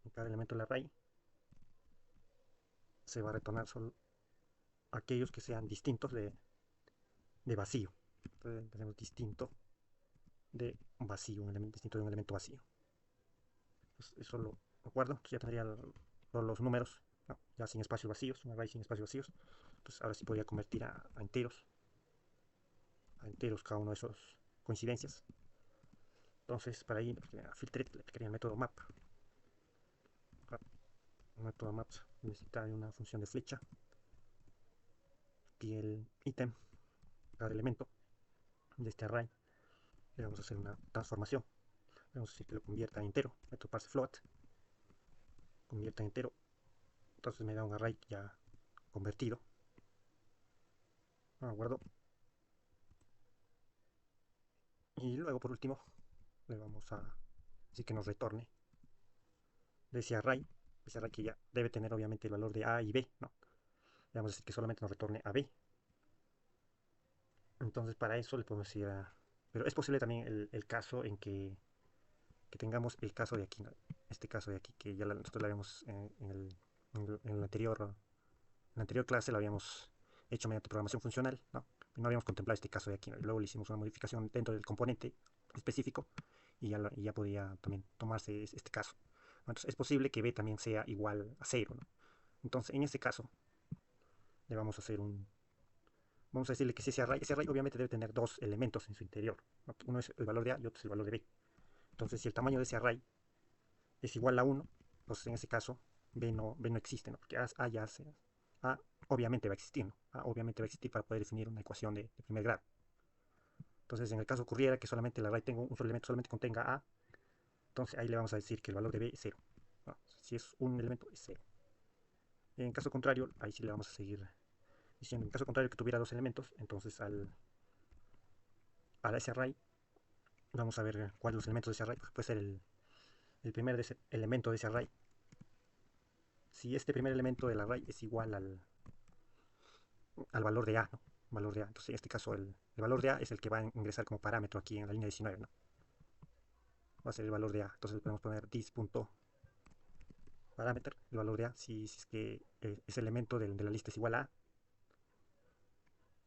en cada elemento del array se va a retornar solo aquellos que sean distintos de vacío. Entonces tenemos distinto de vacío, un elemento distinto de un elemento vacío. Entonces, eso lo guardo, entonces ya tendría los números, ¿no? Ya sin espacios vacíos, un array sin espacios vacíos. Entonces ahora sí podría convertir a enteros cada uno de esos coincidencias. Entonces para ahí a filter le aplicaría el método map. El método map necesita una función de flecha y el ítem, cada elemento de este array, le vamos a hacer una transformación. Vamos a decir que lo convierta en entero, método parse float, convierta en entero. Entonces me da un array ya convertido. Guardo. Y luego por último le vamos a decir que nos retorne de ese array que ya debe tener obviamente el valor de A y B, ¿no? Le vamos a decir que solamente nos retorne a B. Entonces para eso le podemos decir pero es posible también el caso en que tengamos el caso de aquí, ¿no? Este caso de aquí que ya nosotros lo habíamos en la anterior clase lo habíamos hecho mediante programación funcional, ¿no? No habíamos contemplado este caso de aquí, ¿no? Y luego le hicimos una modificación dentro del componente específico y ya podía también tomarse este caso. Entonces es posible que B también sea igual a 0, ¿no? Entonces en este caso le vamos a hacer vamos a decirle que si ese array obviamente debe tener dos elementos en su interior, ¿no? Uno es el valor de A y otro es el valor de B. Entonces si el tamaño de ese array es igual a 1, pues en ese caso B no existe, ¿no? Porque A obviamente va a existir, ¿no? A obviamente va a existir para poder definir una ecuación de primer grado. Entonces, en el caso ocurriera que solamente el array tenga un solo elemento, solamente contenga A, entonces ahí le vamos a decir que el valor de B es 0, ¿no? Si es un elemento, es 0. En caso contrario, ahí sí le vamos a seguir diciendo, en caso contrario que tuviera dos elementos, entonces a ese array, vamos a ver cuáles los elementos de ese array, pues puede ser el primer elemento de ese array. Si este primer elemento del array es igual al valor de A, ¿no? Valor de A. Entonces, en este caso, el valor de A es el que va a ingresar como parámetro aquí en la línea 19, ¿no? Va a ser el valor de A. Entonces, podemos poner this.parameter, el valor de A, si es que ese elemento de la lista es igual a A.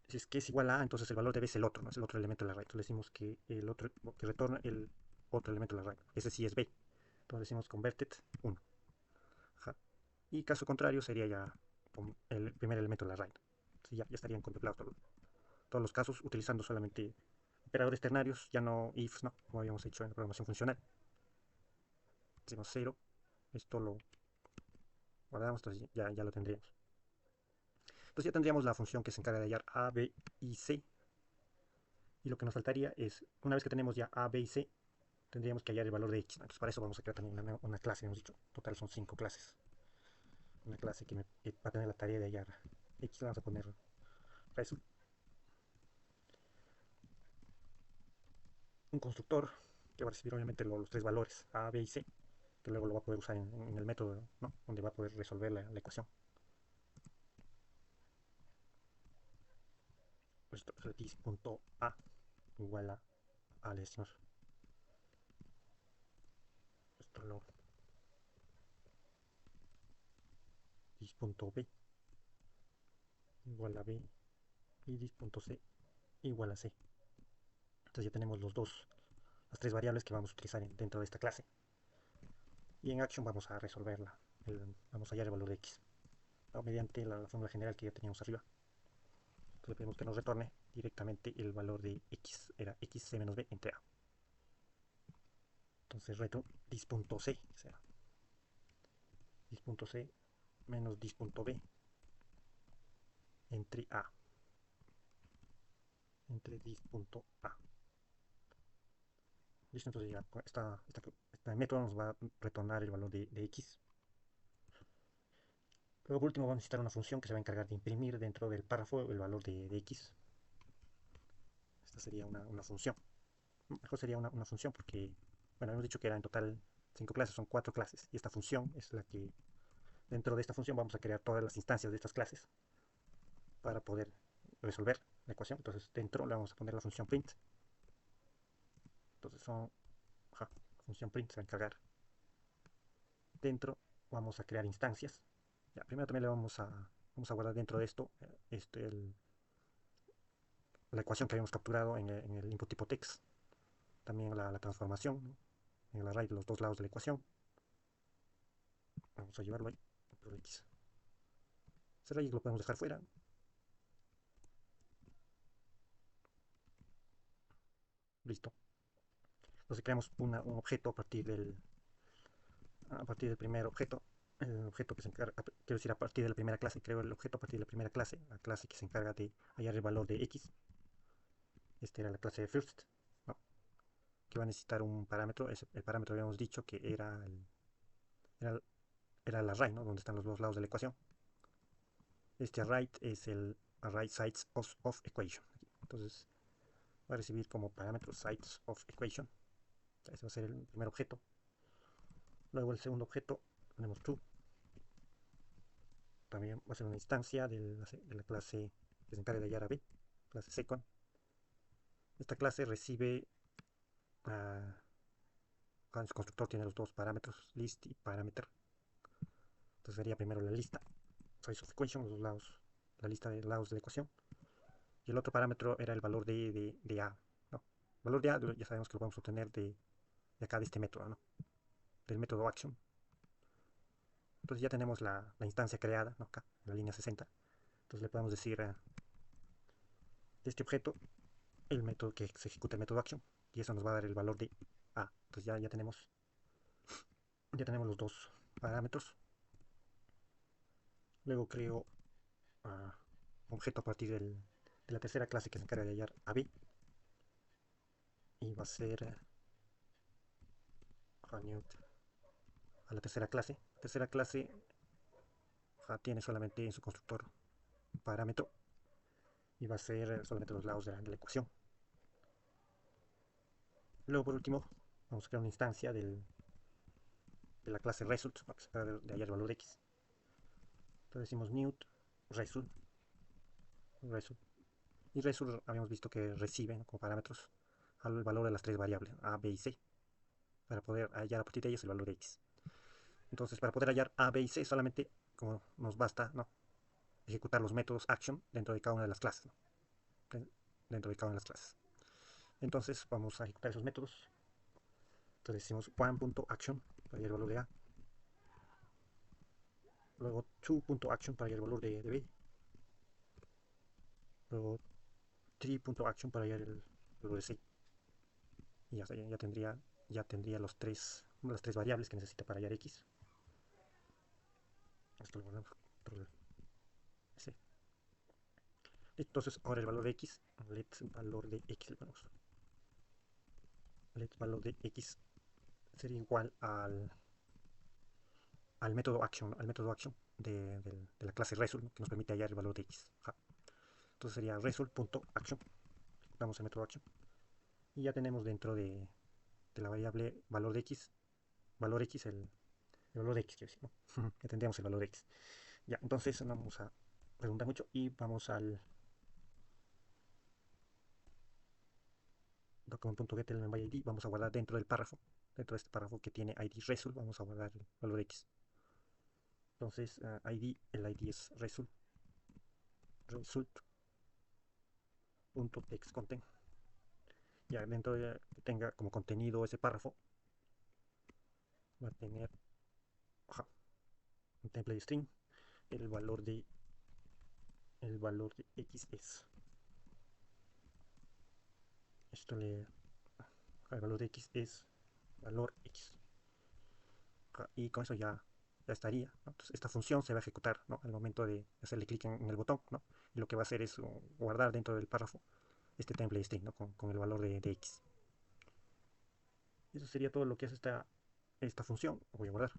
Si es que es igual a A, entonces el valor de B es el otro, ¿no? Es el otro elemento del array. Entonces, decimos que el otro que retorna el otro elemento del array. Ese sí es B. Entonces, decimos converted 1. Ajá. Y caso contrario sería ya el primer elemento del array. Entonces, ya estarían contemplados todos los casos utilizando solamente operadores ternarios, ya no ifs, ¿no? Como habíamos hecho en la programación funcional. Decimos 0, esto lo guardamos, entonces ya lo tendríamos. Entonces ya tendríamos la función que se encarga de hallar A, B y C. Y lo que nos faltaría es, una vez que tenemos ya A, B y C, tendríamos que hallar el valor de X, ¿no? Entonces para eso vamos a crear también una clase, hemos dicho. Total son 5 clases. Una clase que va a tener la tarea de hallar X, le vamos a poner result. Un constructor que va a recibir obviamente los tres valores A, B y C, que luego lo va a poder usar en el método, ¿no? Donde va a poder resolver la ecuación. Pues this.a igual a, le decimos, esto lo this.b igual a b y this.c igual a c. Entonces ya tenemos las tres variables que vamos a utilizar dentro de esta clase. Y en action vamos a resolverla, vamos a hallar el valor de x, ¿no? Mediante la fórmula general que ya teníamos arriba. Entonces le pedimos que nos retorne directamente el valor de x, era xc menos b entre a. Entonces return this.c, o sea, dis.c menos dis.b entre a, entre dis.a. Listo, entonces ya este método nos va a retornar el valor de x. Luego por último vamos a necesitar una función que se va a encargar de imprimir dentro del párrafo el valor de x. Esta sería una función. Mejor sería una función porque, bueno, hemos dicho que era en total 5 clases, son 4 clases. Y esta función es la que, dentro de esta función vamos a crear todas las instancias de estas clases para poder resolver la ecuación. Entonces dentro le vamos a poner la función print. Entonces la función print se va a encargar. Dentro vamos a crear instancias. Ya, primero también le vamos a guardar dentro de esto la ecuación que habíamos capturado en el input tipo text. También la transformación, ¿no?, en el array de los dos lados de la ecuación. Vamos a llevarlo ahí, por x. Ese array lo podemos dejar fuera. Listo. Entonces creamos un objeto a partir del primer objeto. El objeto que se encarga, quiero decir, a partir de la primera clase, creo el objeto a partir de la primera clase, la clase que se encarga de hallar el valor de x. Esta era la clase de first, ¿no?, que va a necesitar un parámetro. El parámetro habíamos dicho que era el array, ¿no?, donde están los dos lados de la ecuación. Este array es el array size of equation. Entonces va a recibir como parámetro size of equation. Ese va a ser el primer objeto. Luego el segundo objeto ponemos true. También va a ser una instancia de la clase que se encarga de hallar a b, clase second. Esta clase recibe, en su constructor tiene los dos parámetros, list y parameter. Entonces sería primero la lista, size of equation, los dos lados, la lista de lados de la ecuación. Y el otro parámetro era el valor de a, ¿no? El valor de a ya sabemos que lo vamos a obtener de acá, de este método, ¿no?, del método action. Entonces ya tenemos la instancia creada, ¿no?, acá, en la línea 60. Entonces le podemos decir de este objeto el método que se ejecuta el método action, y eso nos va a dar el valor de a. Entonces ya tenemos los dos parámetros. Luego creo un objeto a partir de la tercera clase que se encarga de hallar a b, y va a ser a la tercera clase. La tercera clase tiene solamente en su constructor un parámetro y va a ser solamente los lados de la ecuación. Luego por último vamos a crear una instancia de la clase result para que se encargue de hallar el valor de x. Entonces decimos new result. Y result habíamos visto que recibe, ¿no?, como parámetros el valor de las tres variables a, b y c, para poder hallar a partir de ellas el valor de x. Entonces para poder hallar a, b y c solamente como nos basta, ¿no?, ejecutar los métodos action dentro de cada una de las clases, ¿no?, dentro de cada una de las clases. Entonces vamos a ejecutar esos métodos. Entonces decimos one.action para hallar el valor de a, luego two.action para hallar el valor de b, luego three.action para hallar el valor de c, y ya tendría las tres variables que necesita para hallar x. Esto lo guardamos por C. Entonces ahora el valor de x, let valor de x, le ponemos let valor de x sería igual al método action de la clase result, ¿no?, que nos permite hallar el valor de x. Entonces sería result.action, ejecutamos el método action y ya tenemos dentro de la variable valor de x, el valor de x, quiero decir, ¿no? Ya tendríamos el valor de x. Ya, entonces no vamos a redundar mucho y vamos al document.getElementById. Vamos a guardar dentro del párrafo, dentro de este párrafo que tiene id result, vamos a guardar el valor de x. Entonces el id es result.textContent. Ya dentro de que tenga como contenido ese párrafo va a tener un template string. El valor de x es el valor de x es valor x. Y con eso ya ya estaría, ¿no? Entonces, esta función se va a ejecutar, ¿no? Al momento de hacerle clic en el botón, ¿no? Y lo que va a hacer es guardar dentro del párrafo este template string, ¿no? Con el valor de x. Eso sería todo lo que hace esta función. Voy a guardar.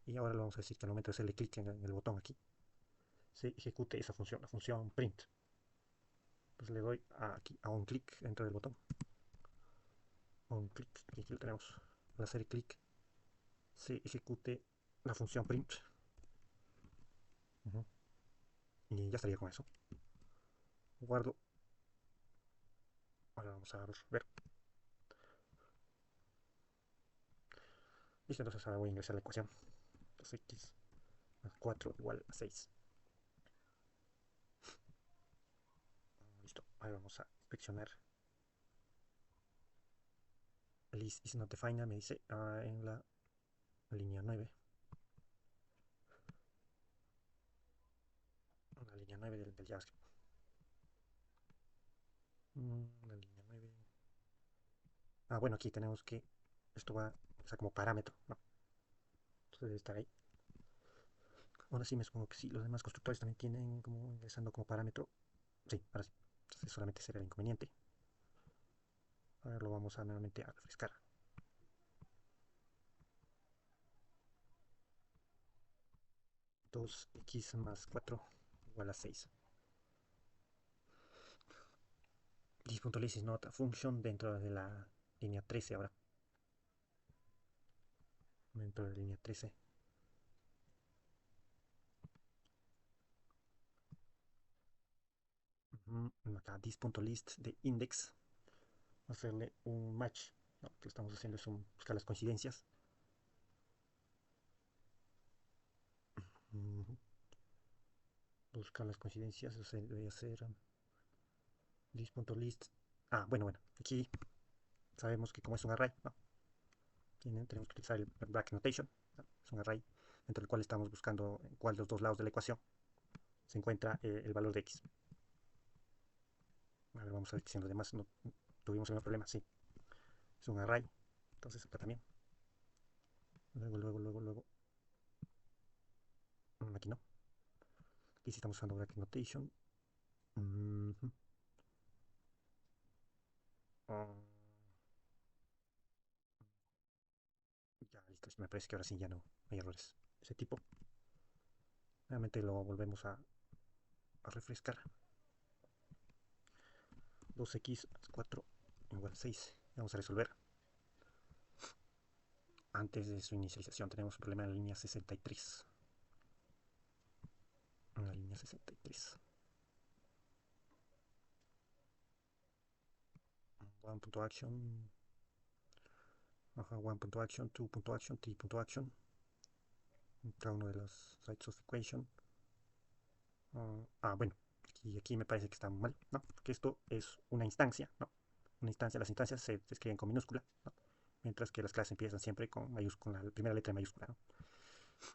Y ahora le vamos a decir que al momento de hacerle clic en el botón aquí, se ejecute esa función, la función print. Pues le doy aquí a un clic dentro del botón. Un clic, aquí lo tenemos. Al hacer clic, se ejecute la función print. Y ya estaría con eso. Guardo. Ahora vamos a ver. Listo, entonces ahora voy a ingresar la ecuación. 2x más 4 igual a 6. Listo, ahora vamos a inspeccionar. List is not defined, me dice en la línea 9. La línea 9 del JavaScript. La línea 9. Bueno, aquí tenemos que esto va, o sea, como parámetro, ¿no? Entonces debe estar ahí. Ahora sí me supongo que sí, los demás constructores también tienen como ingresando como parámetro. Sí, ahora sí. Entonces solamente será el inconveniente. Ahora lo vamos a nuevamente a refrescar. 2x más 4 igual a 6. This.list is not a function dentro de la línea 13 ahora. Dentro de la línea 13. Acá this.list de index. Hacerle un match. No, lo que estamos haciendo es buscar las coincidencias. Buscar las coincidencias, eso debería ser this.list. Bueno, aquí sabemos que como es un array, ¿no? Tenemos que utilizar el bracket notation, ¿no? Es un array dentro del cual estamos buscando en cuál de los dos lados de la ecuación se encuentra el valor de x. A ver, vamos a ver si en los demás no tuvimos el mismo problema. Sí, es un array, entonces acá también. Luego. Aquí no. Aquí sí estamos usando bracket notation. Ya, listo. Me parece que ahora sí ya no hay errores de ese tipo. Nuevamente lo volvemos a refrescar. 2x más 4 igual a 6. Vamos a resolver. Antes de su inicialización tenemos un problema en la línea 63. En la línea 63. 1.action. 1.action, 2.action, 3.action. Cada uno de los sites of equation. Bueno, aquí me parece que está mal, ¿no? Porque esto es una instancia, ¿no? Una instancia, las instancias se escriben con minúscula, ¿no? Mientras que las clases empiezan siempre con mayúscula, la primera letra de mayúscula, ¿no?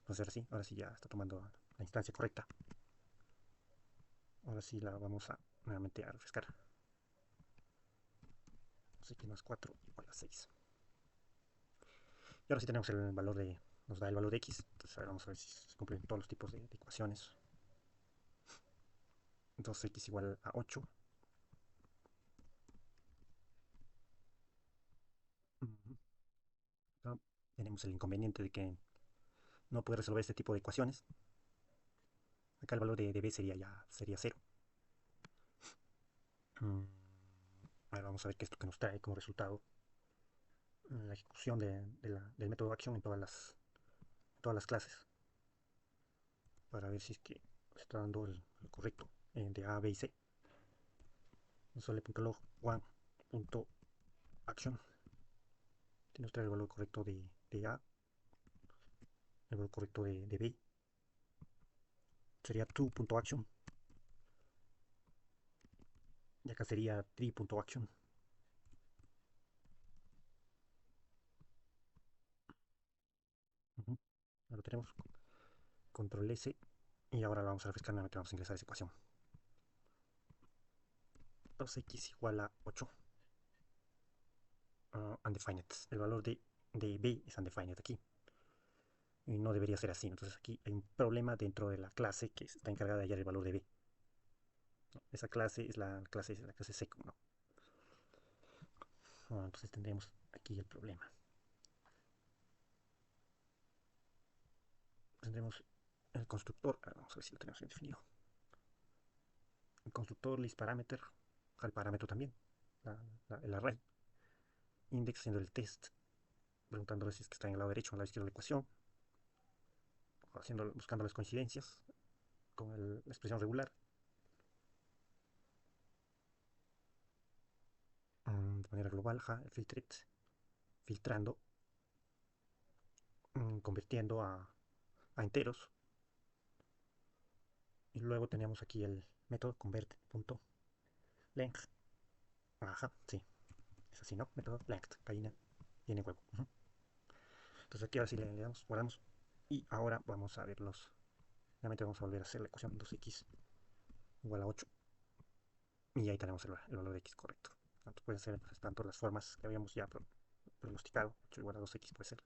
Entonces ahora sí ya está tomando la instancia correcta. Ahora sí la vamos a nuevamente a refrescar. Así que más 4 igual a 6. Y ahora sí tenemos el valor nos da el valor de x. Entonces ahora vamos a ver si se cumplen todos los tipos de ecuaciones. 2x igual a 8. Tenemos el inconveniente de que no puede resolver este tipo de ecuaciones. Acá el valor de b sería 0. Ahora vamos a ver qué es lo que nos trae como resultado la ejecución del método de acción en todas las clases. Para ver si es que está dando el correcto de A, B y C. Sole.log one.action nos trae el valor correcto de A, el valor correcto de B. Sería 2.action. Y acá sería 3.action. Ya lo tenemos. Control S. Y ahora lo vamos a refrescar nuevamente. Vamos a ingresar esa ecuación. 2x igual a 8. Undefined. El valor de b es undefined aquí. y no debería ser así. Entonces aquí hay un problema dentro de la clase que está encargada de hallar el valor de b, ¿no? Esa clase es la clase seco, ¿no? Entonces tendremos aquí el problema. Tendremos el constructor, vamos a ver si lo tenemos bien definido. El constructor listParameter, el parámetro también, el array. Index haciendo el test, preguntándole si es que está en el lado derecho o en el lado izquierdo de la ecuación, buscando las coincidencias con la expresión regular. De manera global, filtrando, convirtiendo a enteros. Y luego tenemos aquí el método convert.length. Ajá, sí, es así, ¿no? Método length, gallina tiene huevo. Entonces aquí ahora sí le damos, guardamos. Y ahora vamos a ver Realmente vamos a volver a hacer la ecuación 2x igual a 8. Y ahí tenemos el valor de x correcto. Entonces pueden ser tanto las formas que habíamos ya pronosticado. 8 igual a 2x puede ser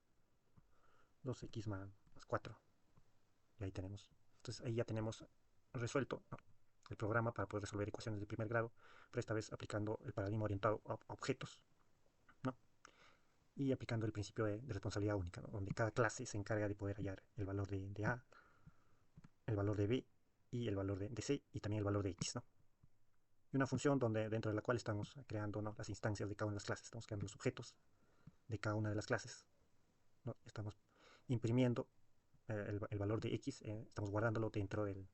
2x más 4. Y ahí tenemos. Entonces ahí ya tenemos resuelto, ¿no?, el programa para poder resolver ecuaciones de primer grado, pero esta vez aplicando el paradigma orientado a objetos, ¿no?, y aplicando el principio de responsabilidad única, ¿no?, donde cada clase se encarga de poder hallar el valor de A, el valor de B y el valor de C y también el valor de X, ¿no? Y una función dentro de la cual estamos creando, ¿no?, las instancias de cada una de las clases, estamos creando los objetos de cada una de las clases, ¿no? Estamos imprimiendo el valor de X, estamos guardándolo dentro del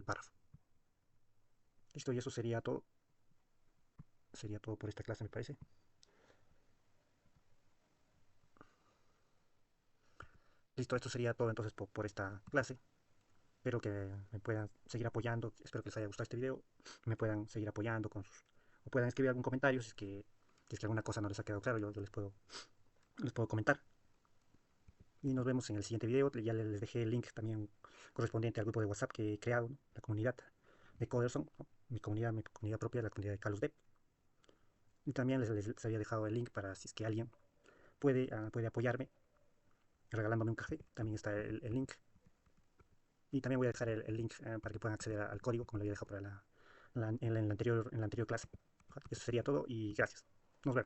párrafo. Listo, y eso sería todo. Sería todo por esta clase, me parece. Listo, esto sería todo entonces por esta clase. Espero que me puedan seguir apoyando. Espero que les haya gustado este video. Me puedan seguir apoyando o puedan escribir algún comentario si es que alguna cosa no les ha quedado claro. Yo les puedo comentar. Y nos vemos en el siguiente video. Ya les dejé el link también correspondiente al grupo de WhatsApp que he creado, ¿no?, la comunidad de Coderson, ¿no?, mi comunidad propia, la comunidad de Carlos Depp. Y también les había dejado el link para si es que alguien puede apoyarme regalándome un café. También está el link. Y también voy a dejar el link para que puedan acceder al código, como lo había dejado para en la anterior clase. Eso sería todo y gracias. Nos vemos.